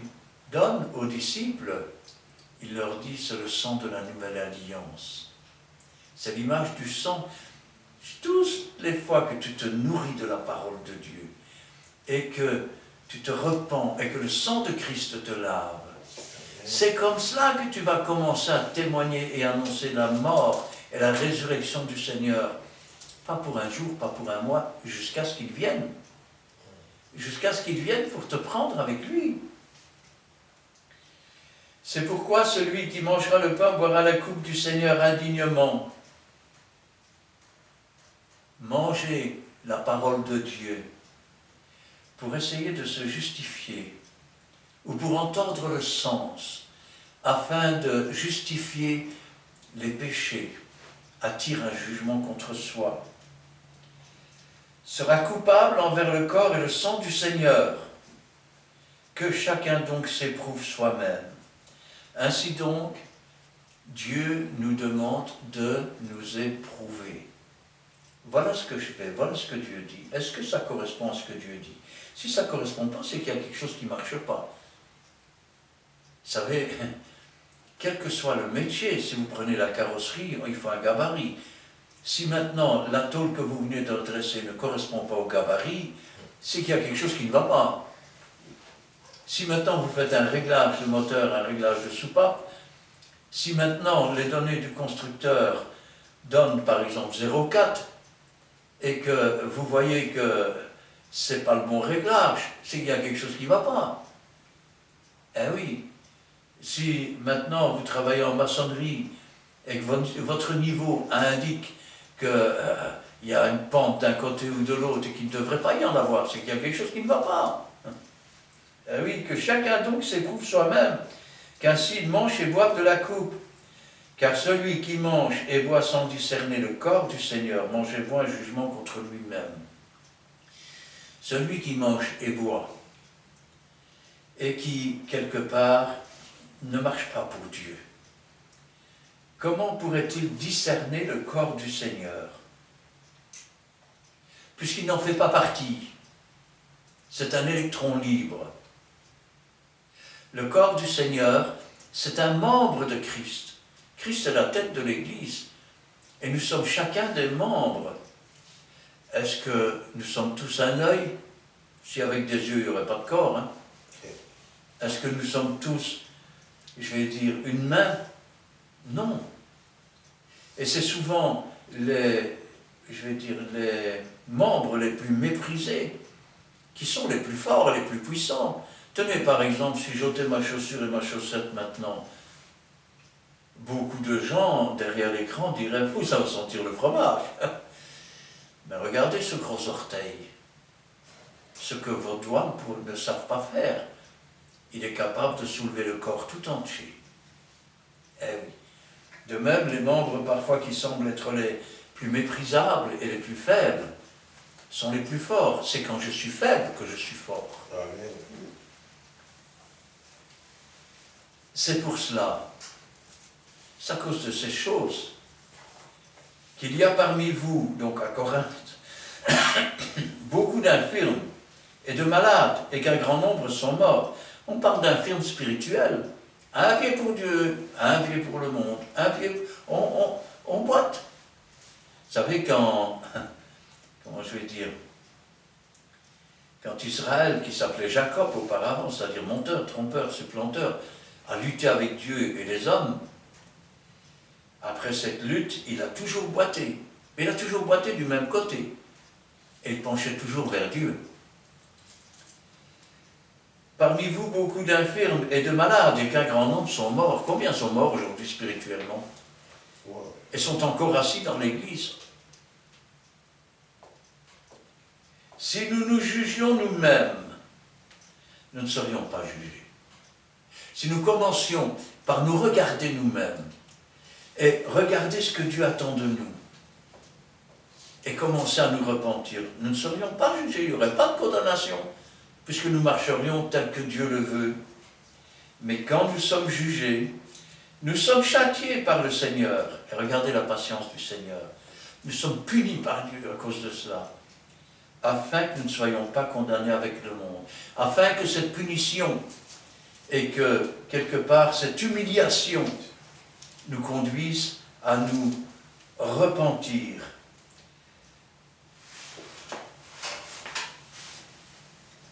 donne aux disciples, il leur dit, c'est le sang de la nouvelle alliance. C'est l'image du sang. Toutes les fois que tu te nourris de la parole de Dieu et que tu te repens et que le sang de Christ te lave, c'est comme cela que tu vas commencer à témoigner et annoncer la mort et la résurrection du Seigneur. Pas pour un jour, pas pour un mois, jusqu'à ce qu'il vienne. Jusqu'à ce qu'il vienne pour te prendre avec lui. C'est pourquoi celui qui mangera le pain boira la coupe du Seigneur indignement. Manger la parole de Dieu pour essayer de se justifier ou pour entendre le sens afin de justifier les péchés, attire un jugement contre soi. Sera coupable envers le corps et le sang du Seigneur. Que chacun donc s'éprouve soi-même. Ainsi donc, Dieu nous demande de nous éprouver. Voilà ce que je fais, voilà ce que Dieu dit. Est-ce que ça correspond à ce que Dieu dit? Si ça ne correspond pas, c'est qu'il y a quelque chose qui ne marche pas. Vous savez, quel que soit le métier, si vous prenez la carrosserie, il faut un gabarit. Si maintenant la tôle que vous venez de dresser ne correspond pas au gabarit, c'est qu'il y a quelque chose qui ne va pas. Si maintenant vous faites un réglage de moteur, un réglage de soupape, si maintenant les données du constructeur donnent par exemple 0,4 et que vous voyez que ce n'est pas le bon réglage, c'est qu'il y a quelque chose qui ne va pas. Eh oui, si maintenant vous travaillez en maçonnerie et que votre niveau indique qu'il y a une pente d'un côté ou de l'autre et qu'il ne devrait pas y en avoir, c'est qu'il y a quelque chose qui ne va pas. Eh oui, que chacun donc s'éprouve soi-même, qu'ainsi il mange et boive de la coupe. Car celui qui mange et boit sans discerner le corps du Seigneur mange et boit un jugement contre lui-même. Celui qui mange et boit et qui, quelque part, ne marche pas pour Dieu, comment pourrait-il discerner le corps du Seigneur? Puisqu'il n'en fait pas partie. C'est un électron libre. Le corps du Seigneur, c'est un membre de Christ. Christ est la tête de l'Église. Et nous sommes chacun des membres. Est-ce que nous sommes tous un œil? Si avec des yeux, il n'y aurait pas de corps. Hein? Est-ce que nous sommes tous, je vais dire, une main? Non. Et c'est souvent les membres les plus méprisés qui sont les plus forts et les plus puissants. Tenez par exemple, si j'ôtais ma chaussure et ma chaussette maintenant, beaucoup de gens derrière l'écran diraient « Vous, ça va sentir le fromage !» Mais regardez ce gros orteil. Ce que vos doigts ne savent pas faire. Il est capable de soulever le corps tout entier. Eh oui. De même, les membres parfois qui semblent être les plus méprisables et les plus faibles sont les plus forts. C'est quand je suis faible que je suis fort. Amen. C'est pour cela, c'est à cause de ces choses, qu'il y a parmi vous, donc à Corinthe, beaucoup d'infirmes et de malades, et qu'un grand nombre sont morts. On parle d'infirmes spirituels. Un pied pour Dieu, un pied pour le monde, un pied... On boite. Vous savez, comment je vais dire, quand Israël, qui s'appelait Jacob auparavant, c'est-à-dire menteur, trompeur, supplanteur, a lutté avec Dieu et les hommes, après cette lutte, il a toujours boité. Il a toujours boité du même côté. Et il penchait toujours vers Dieu. Parmi vous, beaucoup d'infirmes et de malades, et qu'un grand nombre sont morts. Combien sont morts aujourd'hui spirituellement? Et sont encore assis dans l'église. Si nous nous jugions nous-mêmes, nous ne serions pas jugés. Si nous commencions par nous regarder nous-mêmes, et regarder ce que Dieu attend de nous, et commencer à nous repentir, nous ne serions pas jugés, il n'y aurait pas de condamnation, puisque nous marcherions tel que Dieu le veut. Mais quand nous sommes jugés, nous sommes châtiés par le Seigneur. Et regardez la patience du Seigneur. Nous sommes punis par Dieu à cause de cela, afin que nous ne soyons pas condamnés avec le monde, afin que cette punition et que, quelque part, cette humiliation nous conduise à nous repentir.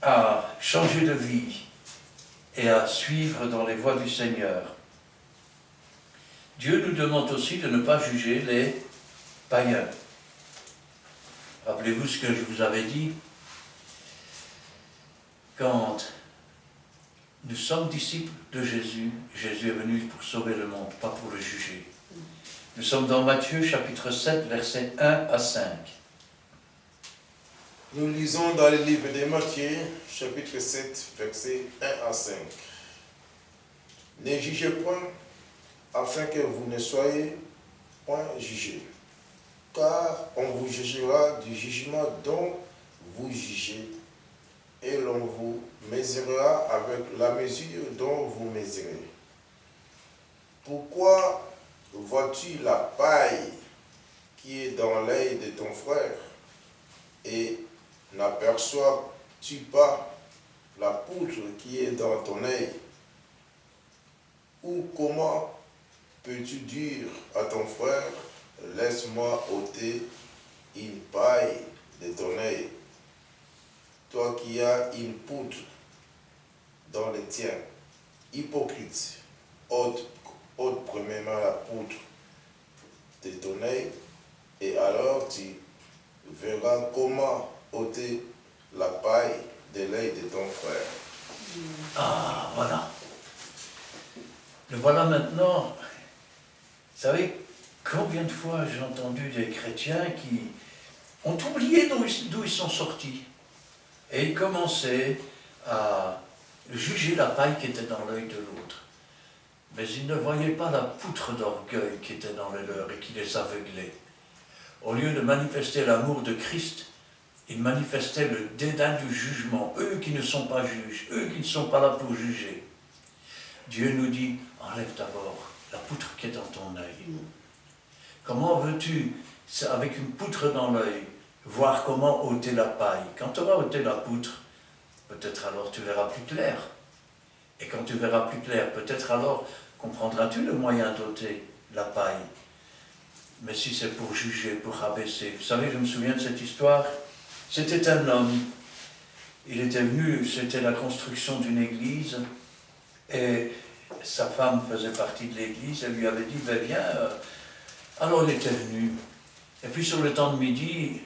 À changer de vie et à suivre dans les voies du Seigneur. Dieu nous demande aussi de ne pas juger les païens. Rappelez-vous ce que je vous avais dit. Quand nous sommes disciples de Jésus, Jésus est venu pour sauver le monde, pas pour le juger. Nous sommes dans Matthieu chapitre 7, versets 1 à 5. Nous lisons dans le livre de Matthieu, chapitre 7, versets 1 à 5. Ne jugez point, afin que vous ne soyez point jugés. Car on vous jugera du jugement dont vous jugez, et l'on vous mesurera avec la mesure dont vous mesurez. Pourquoi vois-tu la paille qui est dans l'œil de ton frère, et n'aperçois-tu pas la poutre qui est dans ton œil? Ou comment peux-tu dire à ton frère, laisse-moi ôter une paille de ton œil, toi qui as une poutre dans le tien? Hypocrite, ôte premièrement la poutre de ton œil, et alors tu verras comment ôter la paille de l'œil de ton frère. Ah, voilà. Le voilà maintenant. Vous savez, combien de fois j'ai entendu des chrétiens qui ont oublié d'où ils sont sortis. Et ils commençaient à juger la paille qui était dans l'œil de l'autre. Mais ils ne voyaient pas la poutre d'orgueil qui était dans le leur et qui les aveuglait. Au lieu de manifester l'amour de Christ, ils manifestaient le dédain du jugement. Eux qui ne sont pas juges, eux qui ne sont pas là pour juger. Dieu nous dit, enlève d'abord la poutre qui est dans ton œil. Comment veux-tu, avec une poutre dans l'œil, voir comment ôter la paille? Quand tu auras ôté la poutre, peut-être alors tu verras plus clair. Et quand tu verras plus clair, peut-être alors comprendras-tu le moyen d'ôter la paille. Mais si c'est pour juger, pour rabaisser. Vous savez, je me souviens de cette histoire. C'était un homme. Il était venu, c'était la construction d'une église. Et sa femme faisait partie de l'église. Elle lui avait dit, ben viens. Alors il était venu. Et puis sur le temps de midi,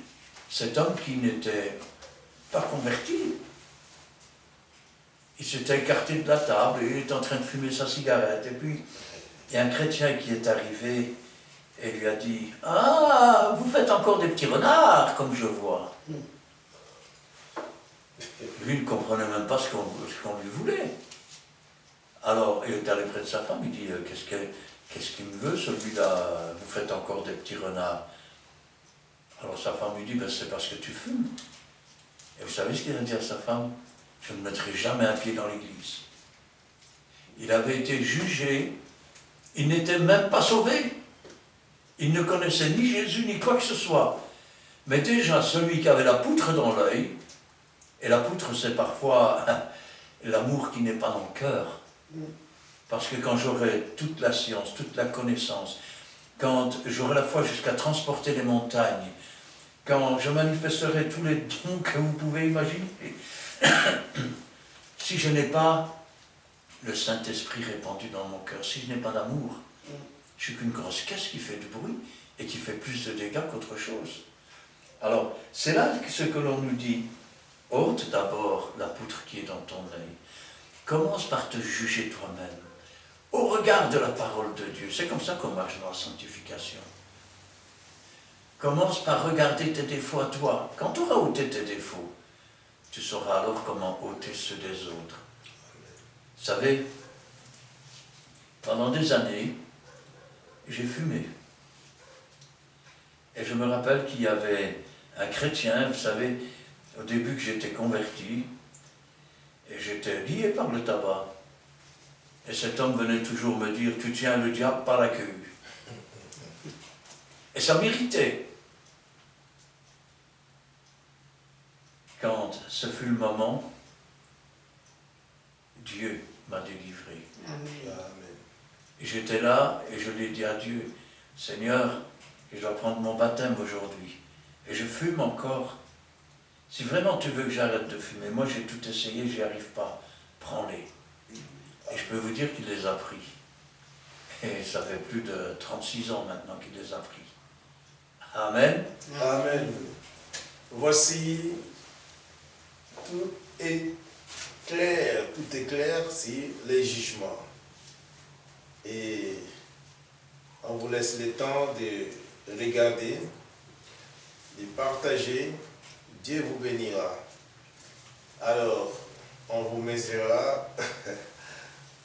cet homme qui n'était pas converti, il s'était écarté de la table et il était en train de fumer sa cigarette. Et puis, il y a un chrétien qui est arrivé et lui a dit « Ah, vous faites encore des petits renards, comme je vois. » Lui ne comprenait même pas ce qu'on lui voulait. Alors, il est allé près de sa femme, il dit « Qu'est-ce qu'il me veut, celui-là? Vous faites encore des petits renards. » Alors sa femme lui dit ben, « C'est parce que tu fumes. » Et vous savez ce qu'il a dit à sa femme? « Je ne mettrai jamais un pied dans l'église. » Il avait été jugé, il n'était même pas sauvé. Il ne connaissait ni Jésus ni quoi que ce soit. Mais déjà, celui qui avait la poutre dans l'œil, et la poutre c'est parfois l'amour qui n'est pas dans le cœur. Parce que quand j'aurai toute la science, toute la connaissance, quand j'aurai la foi jusqu'à transporter les montagnes, quand je manifesterai tous les dons que vous pouvez imaginer, si je n'ai pas le Saint-Esprit répandu dans mon cœur, si je n'ai pas d'amour, je suis qu'une grosse caisse qui fait du bruit et qui fait plus de dégâts qu'autre chose. Alors, c'est là ce que l'on nous dit. Ôte d'abord la poutre qui est dans ton œil. Commence par te juger toi-même, au regard de la parole de Dieu. C'est comme ça qu'on marche dans la sanctification. Commence par regarder tes défauts à toi. Quand tu auras ôté tes défauts, tu sauras alors comment ôter ceux des autres. Vous savez, pendant des années, j'ai fumé. Et je me rappelle qu'il y avait un chrétien, vous savez, au début que j'étais converti, et j'étais lié par le tabac. Et cet homme venait toujours me dire, tu tiens le diable par la queue. Et ça m'irritait. Quand ce fut le moment, Dieu m'a délivré. Amen. Et j'étais là et je lui ai dit à Dieu, Seigneur, je dois prendre mon baptême aujourd'hui. Et je fume encore. Si vraiment tu veux que j'arrête de fumer, moi j'ai tout essayé, j'y arrive pas. Prends-les. Et je peux vous dire qu'il les a pris. Et ça fait plus de 36 ans maintenant qu'il les a pris. Amen. Amen. Voici, tout est clair sur les jugements. Et on vous laisse le temps de regarder, de partager. Dieu vous bénira. Alors, on vous mesurera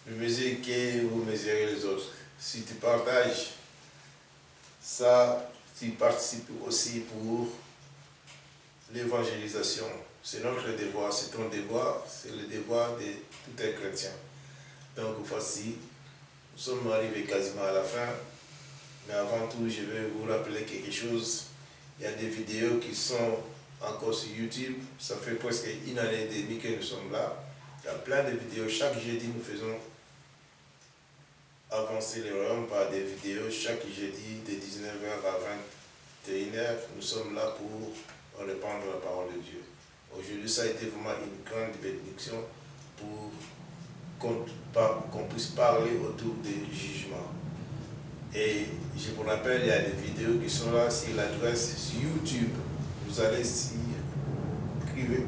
le mesure que vous mesurez les autres. Si tu partages ça, tu participes aussi pour l'évangélisation. C'est notre devoir, c'est ton devoir, c'est le devoir de tout un chrétien. Donc voici, nous sommes arrivés quasiment à la fin, mais avant tout, je vais vous rappeler quelque chose. Il y a des vidéos qui sont encore sur YouTube, ça fait presque une année et demie que nous sommes là. Il y a plein de vidéos, chaque jeudi nous faisons avancer les royaumes par des vidéos, chaque jeudi de 19h à 21h, nous sommes là pour répandre la parole de Dieu. Aujourd'hui, ça a été vraiment une grande bénédiction pour qu'on puisse parler autour des jugements. Et je vous rappelle, il y a des vidéos qui sont là sur l'adresse YouTube. Vous allez s'y écrire.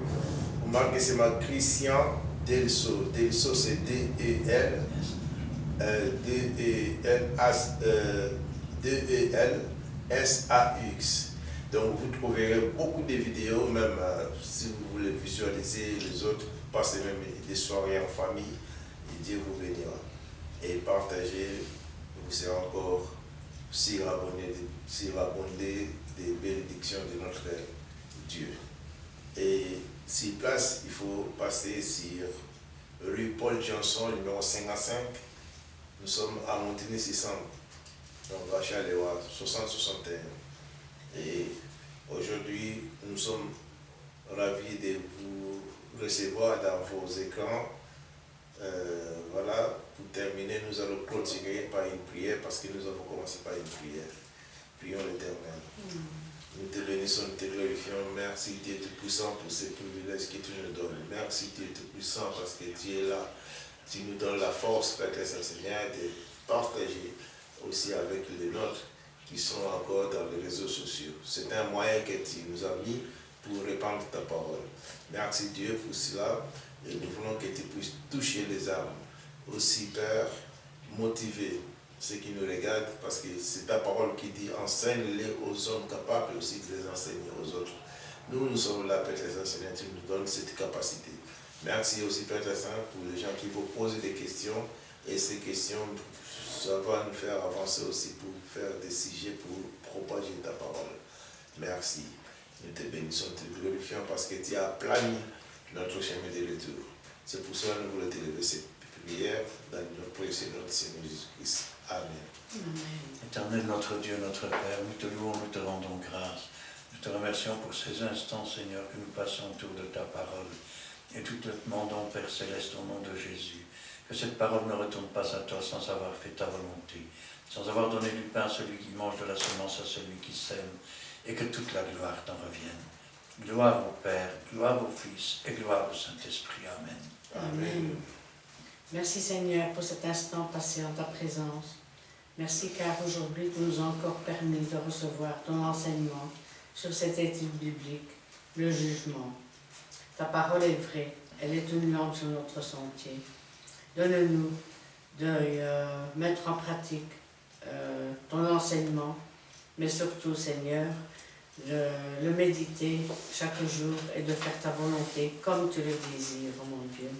Vous marquez, c'est ma Christian Delso. Delso, c'est D-E-L. D-E-L-S-A-U-X. Donc vous trouverez beaucoup de vidéos, même si vous voulez visualiser les autres, passez même des soirées en famille, et Dieu vous bénira. Et partagez, vous serez encore surabondés des bénédictions de notre Dieu. Et sur place, il faut passer sur rue Paul Johnson, numéro 55. Nous sommes à Montigny-600, donc à Charleroi, 60-61. Et aujourd'hui, nous sommes ravis de vous recevoir dans vos écrans. Voilà, pour terminer, nous allons clôturer par une prière parce que nous avons commencé par une prière. Prions l'Éternel. Nous te bénissons, nous te glorifions. Merci Dieu Tout-Puissant pour ces privilèges que tu nous donnes. Merci Dieu Tout-Puissant parce que tu es là. Tu nous donnes la force, Père Saint-Seigneur, de partager aussi avec les nôtres qui sont encore dans les réseaux sociaux. C'est un moyen que tu nous as mis pour répandre ta parole. Merci Dieu pour cela et nous voulons que tu puisses toucher les âmes. Aussi, Père, motiver ceux qui nous regardent parce que c'est ta parole qui dit enseigne-les aux hommes capables aussi de les enseigner aux autres. Nous sommes là, Père Saint-Seigneur, tu nous donnes cette capacité. Merci aussi, Père Saint, pour les gens qui vont poser des questions. Et ces questions, ça va nous faire avancer aussi pour faire des sujets, pour propager ta parole. Merci. Nous te bénissons, te glorifions parce que tu as planifié notre chemin de retour. C'est pour cela que nous voulons t'élever cette prière dans notre précieux notre Seigneur Jésus-Christ. Amen. Amen. Éternel notre Dieu, notre Père, nous te louons, nous te rendons grâce. Nous Nous te remercions pour ces instants, Seigneur, que nous passons autour de ta parole. Et nous te demandons, Père Céleste, au nom de Jésus, que cette parole ne retourne pas à toi sans avoir fait ta volonté, sans avoir donné du pain à celui qui mange, de la semence à celui qui sème, et que toute la gloire t'en revienne. Gloire au Père, gloire au Fils et gloire au Saint-Esprit. Amen. Amen. Merci Seigneur pour cet instant passé en ta présence. Merci car aujourd'hui tu nous as encore permis de recevoir ton enseignement sur cette étude biblique, le jugement. Ta parole est vraie, elle est une lampe sur notre sentier. Donne-nous de mettre en pratique ton enseignement, mais surtout Seigneur, le méditer chaque jour et de faire ta volonté comme tu le désires, oh mon Dieu.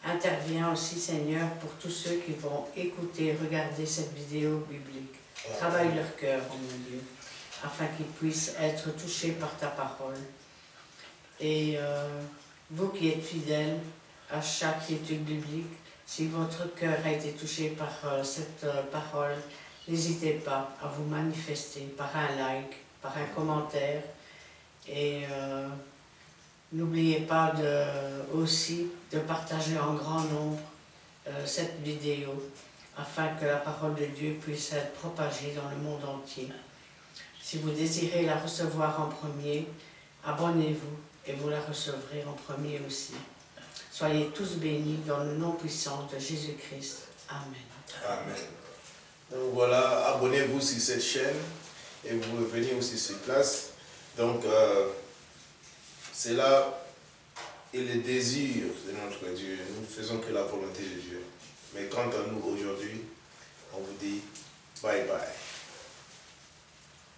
Interviens aussi, Seigneur, pour tous ceux qui vont écouter et regarder cette vidéo biblique. Travaille leur cœur, oh mon Dieu, afin qu'ils puissent être touchés par ta parole. Et vous qui êtes fidèles à chaque étude biblique, si votre cœur a été touché par cette parole, n'hésitez pas à vous manifester par un like, par un commentaire. Et n'oubliez pas aussi de partager en grand nombre cette vidéo afin que la parole de Dieu puisse être propagée dans le monde entier. Si vous désirez la recevoir en premier, abonnez-vous et vous la recevrez en premier aussi. Soyez tous bénis dans le nom puissant de Jésus-Christ. Amen. Amen. Donc voilà, abonnez-vous sur cette chaîne et vous revenez aussi sur place. Donc, c'est là et le désir de notre Dieu. Nous ne faisons que la volonté de Dieu. Mais quant à nous aujourd'hui, on vous dit bye bye.